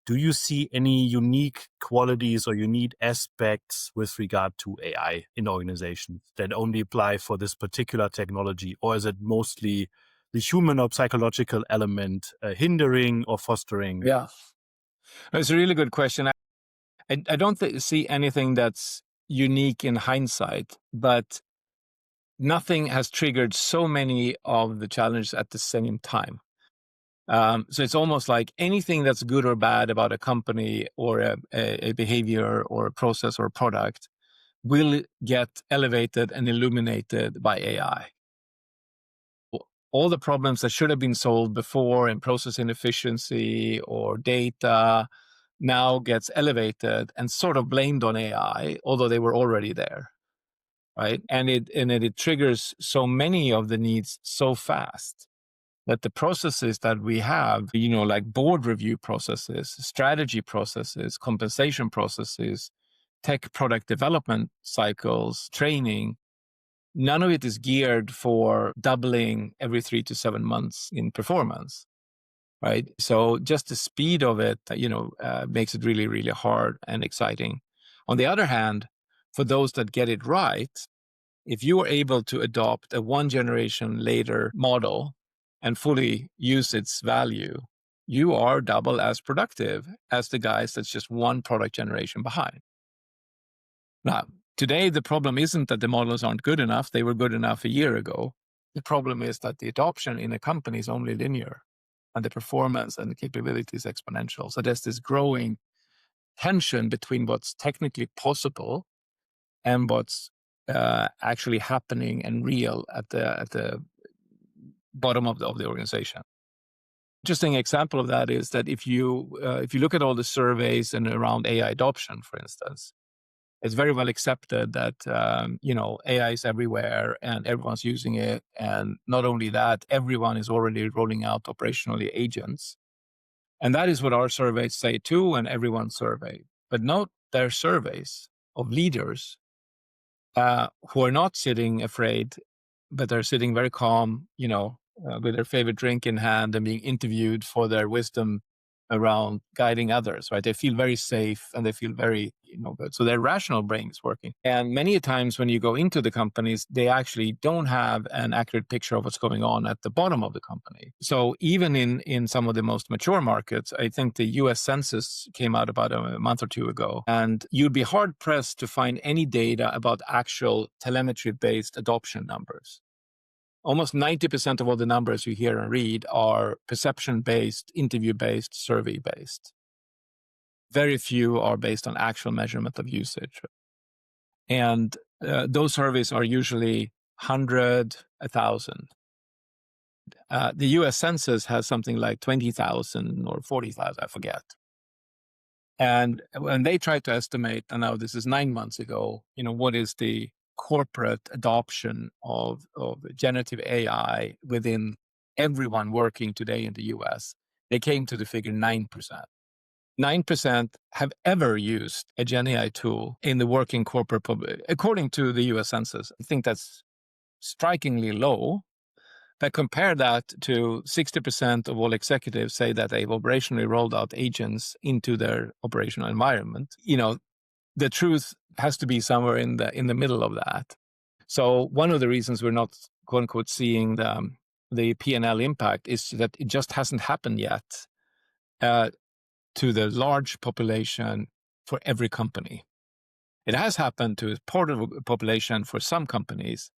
Do you see any unique qualities or unique aspects with regard to AI in organizations that only apply for this particular technology? Or is it mostly the human or psychological element hindering or fostering? Yeah, it's a really good question. I don't see anything that's unique in hindsight, but nothing has triggered so many of the challenges at the same time. So it's almost like anything that's good or bad about a company or a behavior or a process or a product will get elevated and illuminated by AI. All the problems that should have been solved before in process inefficiency or data now gets elevated and sort of blamed on AI, although they were already there, right? And it triggers so many of the needs so fast that the processes that we have, like board review processes, strategy processes, compensation processes, tech product development cycles, training, none of it is geared for doubling every 3 to 7 months in performance. Right. So just the speed of it, makes it really, really hard and exciting. On the other hand, for those that get it right, if you are able to adopt a one generation later model and fully use its value, you are double as productive as the guys that's just one product generation behind. Now, today, the problem isn't that the models aren't good enough. They were good enough a year ago. The problem is that the adoption in a company is only linear, and the performance and the capability is exponential. So there's this growing tension between what's technically possible and what's actually happening and real at the bottom of the organization. Interesting example of that is that if you look at all the surveys and around AI adoption, for instance, it's very well accepted that AI is everywhere and everyone's using it. And not only that, everyone is already rolling out operationally agents. And that is what our surveys say too, and everyone's survey. But note their surveys of leaders who are not sitting afraid, but they're sitting very calm, with their favorite drink in hand and being interviewed for their wisdom around guiding others, right? They feel very safe and they feel very, good. So their rational brain is working. And many times when you go into the companies, they actually don't have an accurate picture of what's going on at the bottom of the company. So even in some of the most mature markets, I think the US Census came out about a month or two ago, and you'd be hard pressed to find any data about actual telemetry-based adoption numbers. Almost 90% of all the numbers you hear and read are perception-based, interview-based, survey-based. Very few are based on actual measurement of usage. And those surveys are usually 100, 1,000. The US Census has something like 20,000 or 40,000, I forget. And when they tried to estimate, and now this is 9 months ago, what is the corporate adoption of generative AI within everyone working today in the US, they came to the figure 9%. 9% have ever used a Gen AI tool in the working corporate public, according to the US Census. I think that's strikingly low. But compare that to 60% of all executives say that they've operationally rolled out agents into their operational environment. The truth has to be somewhere in the middle of that. So one of the reasons we're not, quote unquote, seeing the P&L impact is that it just hasn't happened yet to the large population for every company. It has happened to a part of the population for some companies,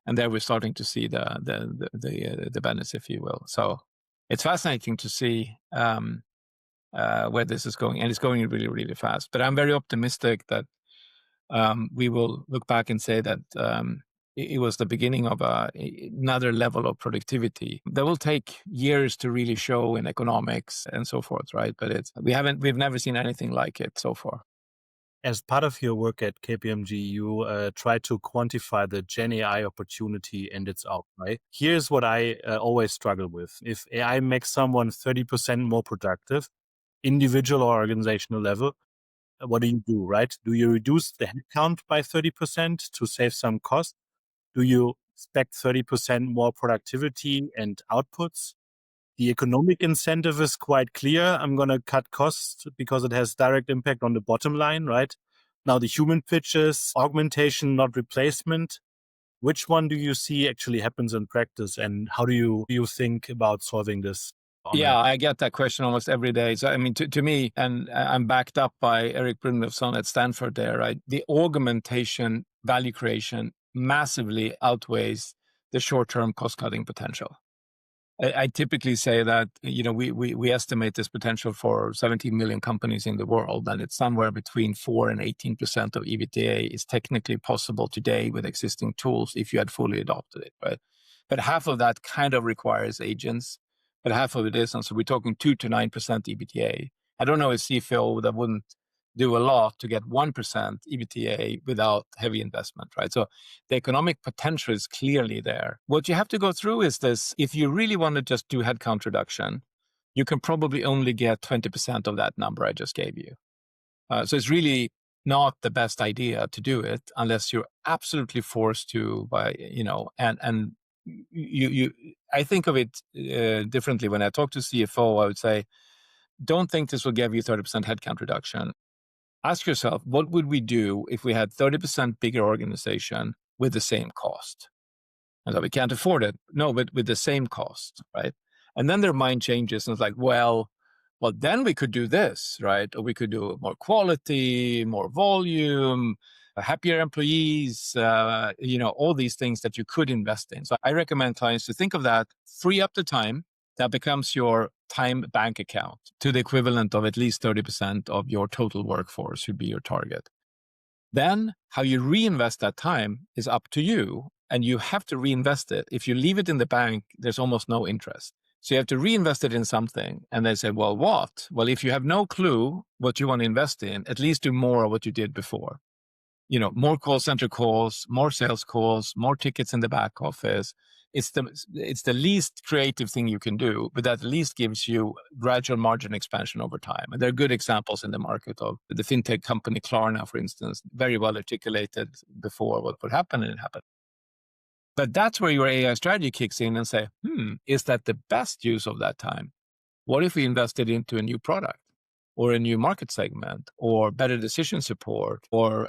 and there we're starting to see the benefits, if you will. So it's fascinating to see where this is going, and it's going really, really fast. But I'm very optimistic that we will look back and say that it was the beginning of another level of productivity that will take years to really show in economics and so forth, right? But we've never seen anything like it so far. As part of your work at KPMG, you try to quantify the Gen AI opportunity and its outcry. Here's what I always struggle with. If AI makes someone 30% more productive, individual or organizational level, what do, right? Do you reduce the headcount by 30% to save some cost? Do you expect 30% more productivity and outputs? The economic incentive is quite clear. I'm going to cut costs because it has direct impact on the bottom line, right? Now, the human pitch is augmentation, not replacement. Which one do you see actually happens in practice, and how do you think about solving this? Yeah, I get that question almost every day. So, I mean, to me, and I'm backed up by Eric Brynolfsson at Stanford there, right? The augmentation value creation massively outweighs the short-term cost-cutting potential. I typically say that, we estimate this potential for 17 million companies in the world, and it's somewhere between 4 and 18% of EBITDA is technically possible today with existing tools if you had fully adopted it, right? But half of that kind of requires agents, but half of it isn't. So we're talking 2 to 9% EBITDA. I don't know a CFO that wouldn't do a lot to get 1% EBITDA without heavy investment, right? So the economic potential is clearly there. What you have to go through is this: if you really want to just do headcount reduction, you can probably only get 20% of that number I just gave you. So it's really not the best idea to do it unless you're absolutely forced to and I think of it differently. When I talk to CFO, I would say, don't think this will give you 30% headcount reduction. Ask yourself, what would we do if we had 30% bigger organization with the same cost? And so we can't afford it. No, but with the same cost, right? And then their mind changes and it's like, well, then we could do this, right? Or we could do more quality, more volume, happier employees, all these things that you could invest in. So I recommend clients to think of that, free up the time. That becomes your time bank account to the equivalent of at least 30% of your total workforce would be your target. Then how you reinvest that time is up to you, and you have to reinvest it. If you leave it in the bank, there's almost no interest. So you have to reinvest it in something. And they say, well, what? Well, if you have no clue what you want to invest in, at least do more of what you did before. More call center calls, more sales calls, more tickets in the back office. It's the least creative thing you can do, but that at least gives you gradual margin expansion over time. And there are good examples in the market of the fintech company Klarna, for instance, very well articulated before what would happen, and it happened. But that's where your AI strategy kicks in and say, is that the best use of that time? What if we invested into a new product or a new market segment or better decision support or,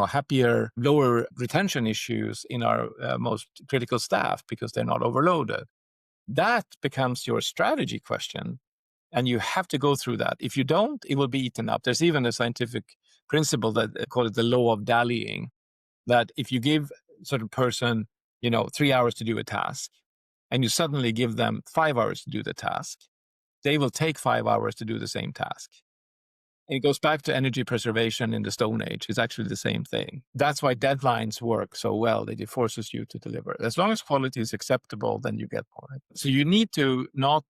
happier, lower retention issues in our most critical staff because they're not overloaded? That becomes your strategy question. And you have to go through that. If you don't, it will be eaten up. There's even a scientific principle that they call it the law of dallying, that if you give a certain person, 3 hours to do a task, and you suddenly give them 5 hours to do the task, they will take 5 hours to do the same task. And it goes back to energy preservation in the Stone Age. It's actually the same thing. That's why deadlines work so well. They forces you to deliver. As long as quality is acceptable, then you get more. So you need to not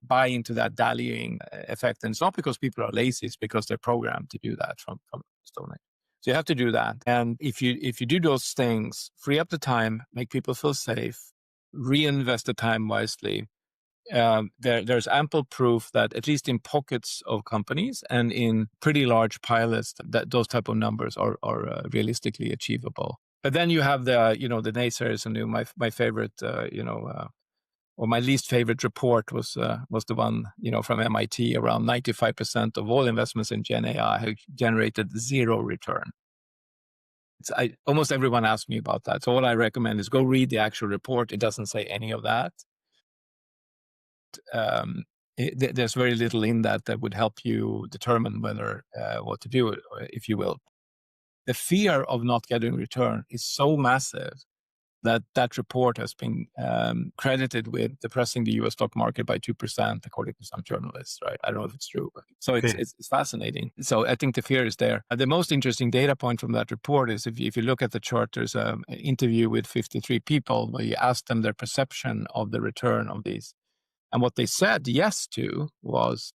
buy into that dallying effect. And it's not because people are lazy, it's because they're programmed to do that from Stone Age. So you have to do that. And if you do those things, free up the time, make people feel safe, reinvest the time wisely, there's ample proof that at least in pockets of companies and in pretty large pilots that those type of numbers are realistically achievable. But then you have the naysayers, and my favorite, or my least favorite report was the one from MIT. Around 95% of all investments in Gen AI have generated zero return. Almost everyone asks me about that. So what I recommend is go read the actual report. It doesn't say any of that. There's very little in that would help you determine whether what to do, if you will. The fear of not getting return is so massive that report has been credited with depressing the U.S. stock market by 2%, according to some journalists. Right? I don't know if it's true, but so it's fascinating. So I think the fear is there. The most interesting data point from that report is if you look at the chart, there's an interview with 53 people where you ask them their perception of the return of these, and what they said yes to was,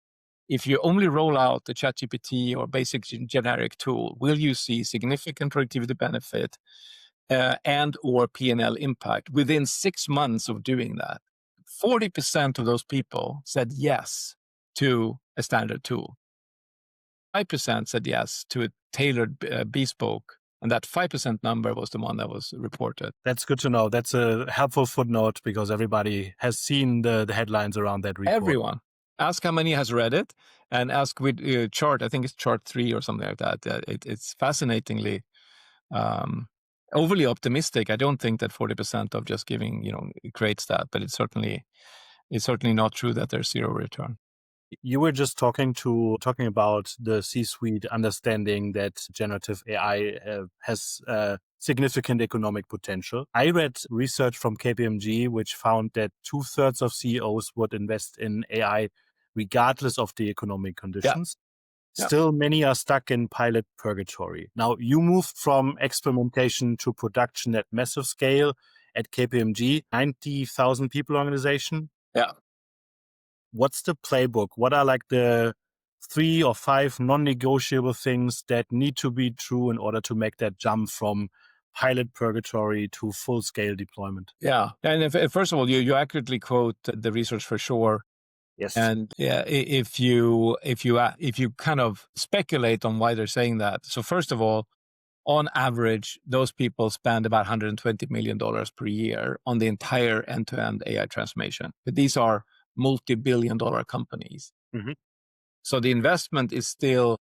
if you only roll out the ChatGPT or basic generic tool, will you see significant productivity benefit and or P&L impact within 6 months of doing that? 40% of those people said yes to a standard tool. 5% said yes to a tailored bespoke. And that 5% number was the one that was reported. That's good to know. That's a helpful footnote because everybody has seen the headlines around that report. Everyone. Ask how many has read it, and ask with chart. I think it's chart 3 or something like that. It's fascinatingly overly optimistic. I don't think that 40% of just giving, creates that, but it's certainly not true that there's zero return. You were just talking about the C-suite understanding that generative AI has significant economic potential. I read research from KPMG, which found that 2/3 of CEOs would invest in AI regardless of the economic conditions. Yeah. Still, many are stuck in pilot purgatory. Now, you moved from experimentation to production at massive scale at KPMG, 90,000 people organization. Yeah. What's the playbook? What are like the 3 or 5 non-negotiable things that need to be true in order to make that jump from pilot purgatory to full-scale deployment? Yeah. And first of all, you accurately quote the research for sure. Yes. And yeah, if you kind of speculate on why they're saying that. So first of all, on average, those people spend about $120 million per year on the entire end-to-end AI transformation. But these are multi-billion-dollar companies. Mm-hmm. So the investment is still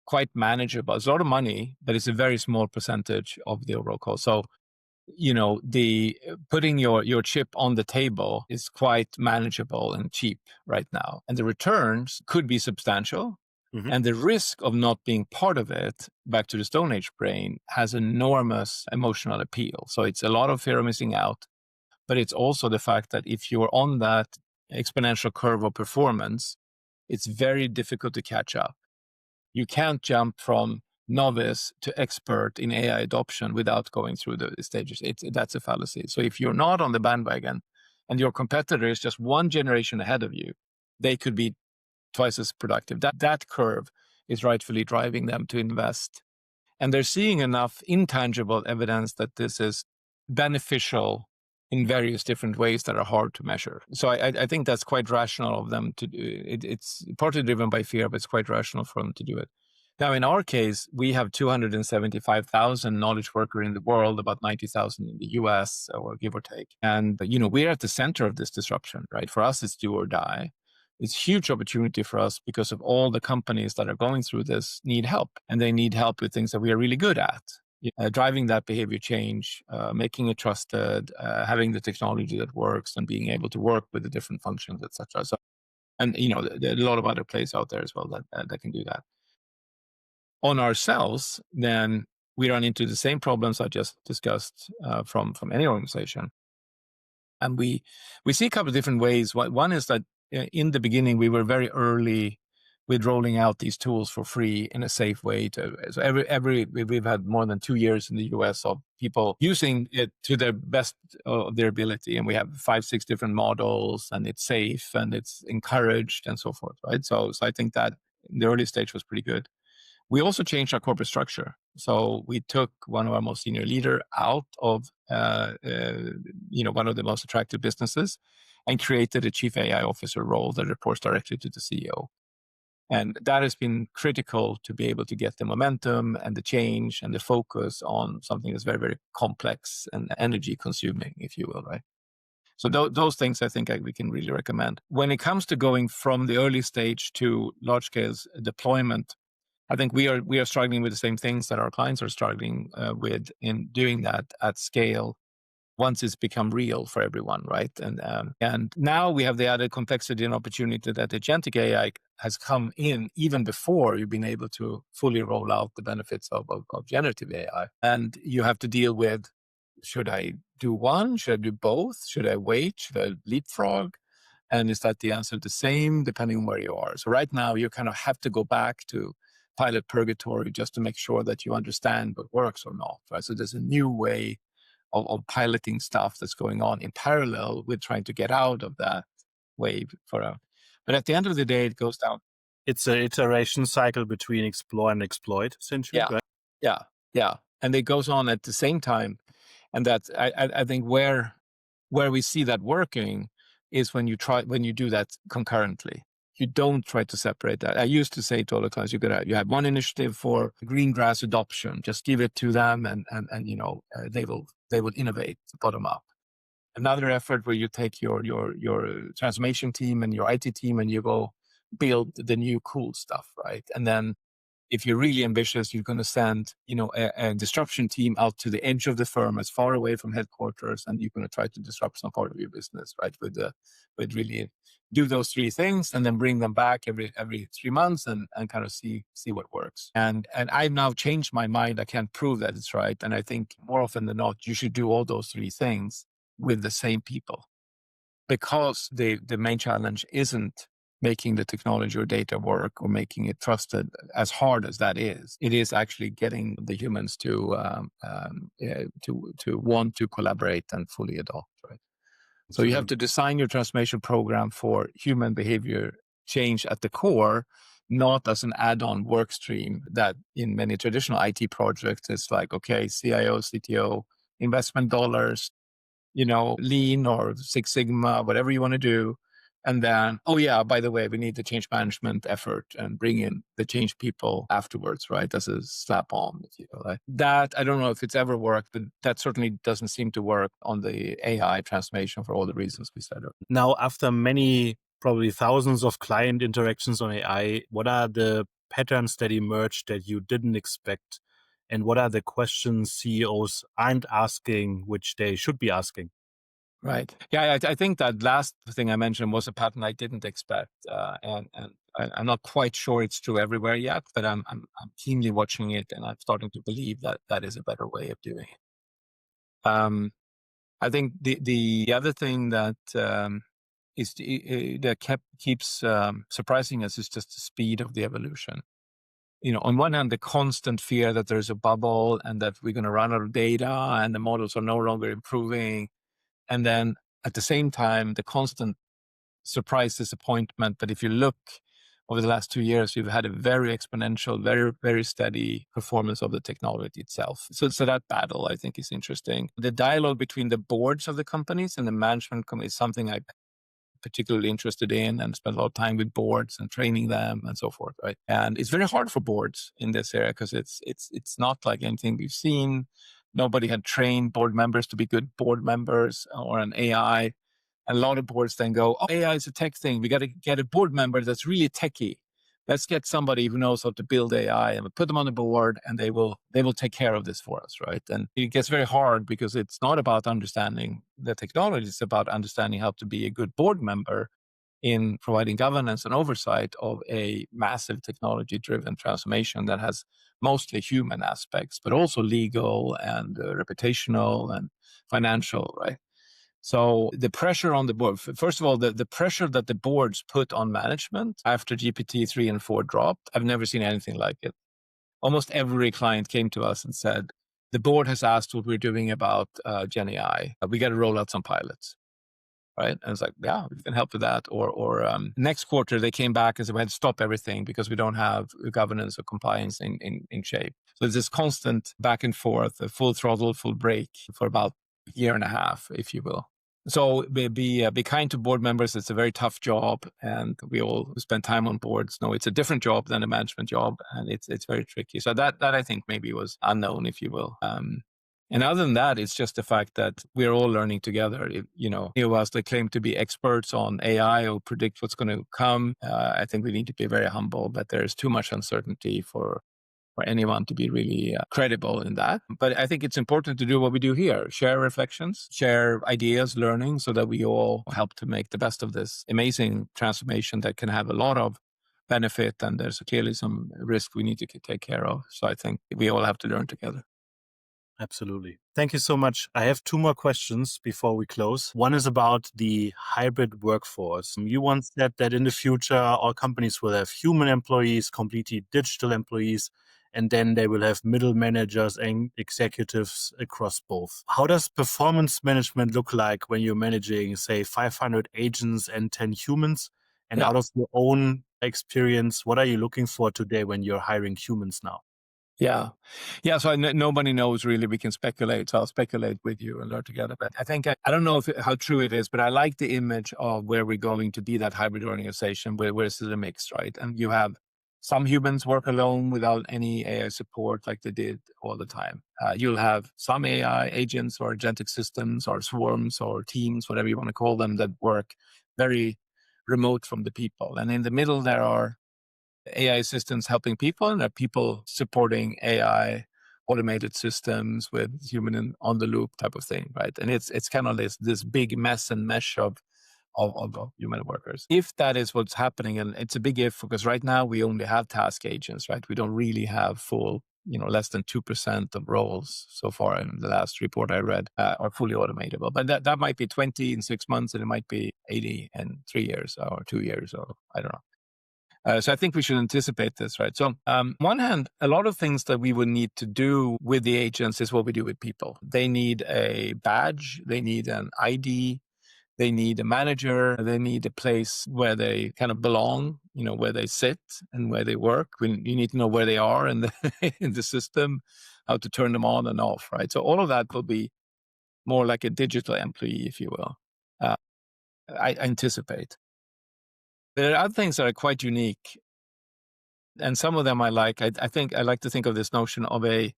quite manageable. It's a lot of money, but it's a very small percentage of the overall cost. So, the putting your chip on the table is quite manageable and cheap right now. And the returns could be substantial. Mm-hmm. And the risk of not being part of it, back to the Stone Age brain, has enormous emotional appeal. So it's a lot of fear of missing out. But it's also the fact that if you're on that exponential curve of performance, it's very difficult to catch up. You can't jump from novice to expert in AI adoption without going through the stages. That's a fallacy. So if you're not on the bandwagon and your competitor is just one generation ahead of you, they could be twice as productive. That curve is rightfully driving them to invest. And they're seeing enough intangible evidence that this is beneficial in various different ways that are hard to measure. So I think that's quite rational of them to do it. It's partly driven by fear, but it's quite rational for them to do it. Now, in our case, we have 275,000 knowledge workers in the world, about 90,000 in the US, or give or take. And, we're at the center of this disruption, right? For us, it's do or die. It's a huge opportunity for us because of all the companies that are going through this need help. And they need help with things that we are really good at. Driving that behavior change, making it trusted, having the technology that works, and being able to work with the different functions, etc. So, and there are a lot of other places out there as well that can do that. On ourselves, then we run into the same problems I just discussed from any organization, and we see a couple of different ways. One is that in the beginning we were very early with rolling out these tools for free in a safe way. So we've had more than 2 years in the US of people using it to their best of their ability. And we have 5-6 different models, and it's safe and it's encouraged and so forth, right? So I think that in the early stage was pretty good. We also changed our corporate structure. So we took one of our most senior leader out of one of the most attractive businesses and created a chief AI officer role that reports directly to the CEO. And that has been critical to be able to get the momentum and the change and the focus on something that's very, very complex and energy consuming, if you will, right? So those things I think we can really recommend. When it comes to going from the early stage to large scale deployment, I think we are struggling with the same things that our clients are struggling with in doing that at scale once it's become real for everyone, right? And now we have the added complexity and opportunity that agentic AI has come in even before you've been able to fully roll out the benefits of generative AI. And you have to deal with, should I do one? Should I do both? Should I wait? Should I leapfrog? And is that the answer the same depending on where you are? So right now you kind of have to go back to pilot Purgatory just to make sure that you understand what works or not, right? So there's a new way of piloting stuff that's going on in parallel with trying to get out of that wave but at the end of the day, it goes down. It's an iteration cycle between explore and exploit, essentially. Yeah. Right? Yeah. And it goes on at the same time. And that's, I think where we see that working is when you do that concurrently. You don't try to separate that. I used to say to all the clients, you have one initiative for green grass adoption, just give it to them and they will innovate bottom up. Another effort where you take your transformation team and your IT team and you go build the new cool stuff, right? And then if you're really ambitious, you're going to send, a disruption team out to the edge of the firm as far away from headquarters, and you're going to try to disrupt some part of your business, right? With really do those three things and then bring them back every 3 months and kind of see what works. And I've now changed my mind. I can't prove that it's right. And I think more often than not, you should do all those three things with the same people, because the main challenge isn't making the technology or data work or making it trusted, as hard as that is. It is actually getting the humans to want to collaborate and fully adopt, right? So you have to design your transformation program for human behavior change at the core, not as an add-on work stream that in many traditional IT projects, it's like, okay, CIO, CTO, investment dollars, lean or Six Sigma, whatever you want to do. And then, oh yeah, by the way, we need the change management effort and bring in the change people afterwards, right? As a slap on. Like that, I don't know if it's ever worked, but that certainly doesn't seem to work on the AI transformation for all the reasons we said earlier. Now, after many, probably thousands of client interactions on AI, what are the patterns that emerged that you didn't expect? And what are the questions CEOs aren't asking, which they should be asking? Right. Yeah, I think that last thing I mentioned was a pattern I didn't expect, and I'm not quite sure it's true everywhere yet, but I'm keenly watching it, and I'm starting to believe that that is a better way of doing it. I think the other thing that keeps surprising us is just the speed of the evolution. On one hand, the constant fear that there's a bubble and that we're going to run out of data and the models are no longer improving. And then at the same time, the constant surprise disappointment that if you look over the last 2 years, we've had a very exponential, very, very steady performance of the technology itself. So that battle, I think, is interesting. The dialogue between the boards of the companies and the management committee is something I'm particularly interested in, and spend a lot of time with boards and training them and so forth, right? And it's very hard for boards in this area because it's not like anything we've seen. Nobody had trained board members to be good board members or an AI. And a lot of boards then go, oh, AI is a tech thing. We got to get a board member that's really techie. Let's get somebody who knows how to build AI and we put them on the board and they will take care of this for us, right? And it gets very hard because it's not about understanding the technology. It's about understanding how to be a good board member in providing governance and oversight of a massive technology-driven transformation that has mostly human aspects, but also legal and reputational and financial, right? So the pressure on the board, first of all, the pressure that the boards put on management after GPT-3 and 4 dropped, I've never seen anything like it. Almost every client came to us and said, the board has asked what we're doing about Gen AI. We got to roll out some pilots. Right. And it's like, yeah, we can help with that. Or next quarter, they came back and said, we had to stop everything because we don't have governance or compliance in shape. So there's this constant back and forth, a full throttle, full brake for about a year and a half, if you will. So be kind to board members. It's a very tough job, and we all who spend time on boards know it's a different job than a management job, and it's very tricky. So that I think maybe was unknown, if you will. And other than that, it's just the fact that we're all learning together. Any of us that claim to be experts on AI or predict what's going to come, I think we need to be very humble. But there's too much uncertainty for anyone to be really credible in that. But I think it's important to do what we do here, share reflections, share ideas, learning, so that we all help to make the best of this amazing transformation that can have a lot of benefit. And there's clearly some risk we need to take care of. So I think we all have to learn together. Absolutely. Thank you so much. I have two more questions before we close. One is about the hybrid workforce. You once said that in the future, all companies will have human employees, completely digital employees, and then they will have middle managers and executives across both. How does performance management look like when you're managing, say, 500 agents and 10 humans? And out of your own experience, what are you looking for today when you're hiring humans now? Yeah. So nobody knows really. We can speculate. So I'll speculate with you and learn together. But I think, I don't know how true it is, but I like the image of where we're going to be, that hybrid organization where it's a mix, right? And you have some humans work alone without any AI support like they did all the time. You'll have some AI agents or agentic systems or swarms or teams, whatever you want to call them, that work very remote from the people. And in the middle, there are AI assistants helping people, and there are people supporting AI automated systems with human on the loop type of thing, right? And it's kind of this big mess and mesh of human workers. If that is what's happening, and it's a big if, because right now we only have task agents, right? We don't really have full, less than 2% of roles so far in the last report I read are fully automatable. But that might be 20 in 6 months, and it might be 80 in 3 years or 2 years, or I don't know. So I think we should anticipate this, right? So on one hand, a lot of things that we would need to do with the agents is what we do with people. They need a badge, they need an ID, they need a manager, they need a place where they kind of belong, where they sit and where they work. You need to know where they are in in the system, how to turn them on and off, right? So all of that will be more like a digital employee, if you will. I anticipate. There are other things that are quite unique, and some of them I like. I think I like to think of this notion of a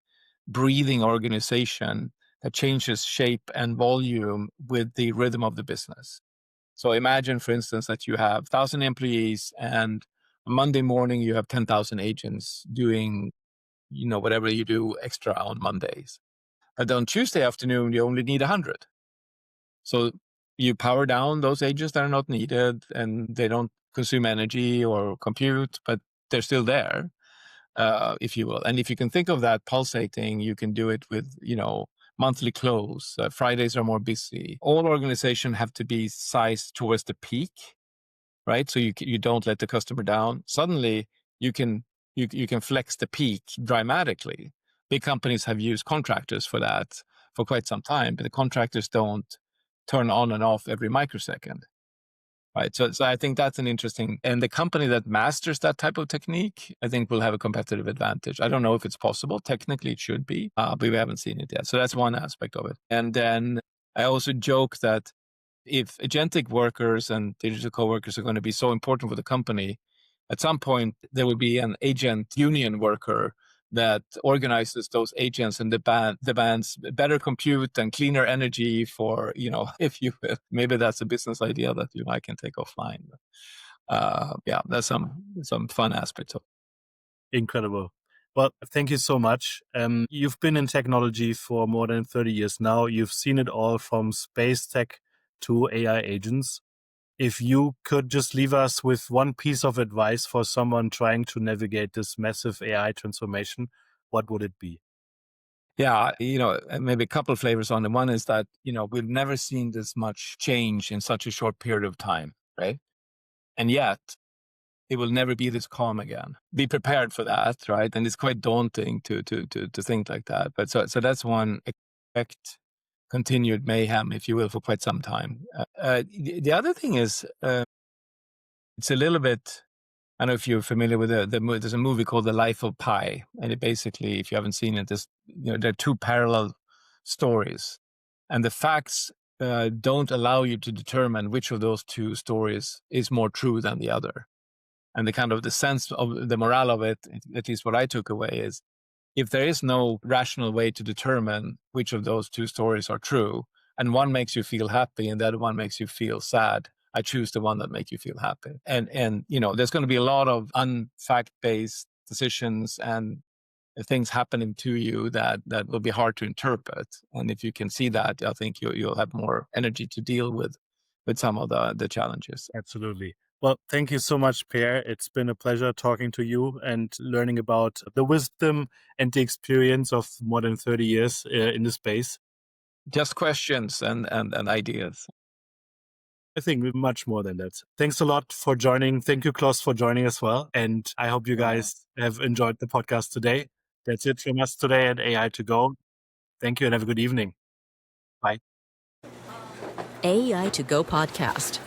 breathing organization that changes shape and volume with the rhythm of the business. So imagine, for instance, that you have 1,000 employees, and on Monday morning you have 10,000 agents doing, whatever you do extra on Mondays. But on Tuesday afternoon, you only need 100. So you power down those agents that are not needed, and they don't consume energy or compute, but they're still there, if you will. And if you can think of that pulsating, you can do it with, monthly close. Fridays are more busy. All organizations have to be sized towards the peak, right? So you don't let the customer down. Suddenly, you can flex the peak dramatically. Big companies have used contractors for that for quite some time, but the contractors don't turn on and off every microsecond. Right. So I think that's an interesting, and the company that masters that type of technique, I think, will have a competitive advantage. I don't know if it's possible. Technically, it should be, but we haven't seen it yet. So that's one aspect of it. And then I also joke that if agentic workers and digital co-workers are going to be so important for the company, at some point there will be an agent union worker that organizes those agents and demands better compute and cleaner energy for, if you will. Maybe that's a business idea that you and I can take offline. That's some fun aspects of it. Incredible. Well, thank you so much. You've been in technology for more than 30 years now. You've seen it all from space tech to AI agents. If you could just leave us with one piece of advice for someone trying to navigate this massive AI transformation, what would it be? Yeah, maybe a couple of flavors on it. One is that, we've never seen this much change in such a short period of time, right? And yet, it will never be this calm again. Be prepared for that, right? And it's quite daunting to think like that. But so that's one. Expect continued mayhem, if you will, for quite some time. The other thing is, it's a little bit. I don't know if you're familiar with there's a movie called The Life of Pi, and it basically, if you haven't seen it, there are two parallel stories, and the facts don't allow you to determine which of those two stories is more true than the other. And the kind of the sense of the morale of it, at least what I took away, is if there is no rational way to determine which of those two stories are true, and one makes you feel happy and the other one makes you feel sad, I choose the one that makes you feel happy. And there's going to be a lot of unfact-based decisions and things happening to you that will be hard to interpret. And if you can see that, I think you'll have more energy to deal with some of the challenges. Absolutely. Well, thank you so much, Pär. It's been a pleasure talking to you and learning about the wisdom and the experience of more than 30 years in the space. Just questions and ideas. I think much more than that. Thanks a lot for joining. Thank you, Klaus, for joining as well. And I hope you guys have enjoyed the podcast today. That's it from us today at AI to Go. Thank you and have a good evening. Bye. AI to Go podcast.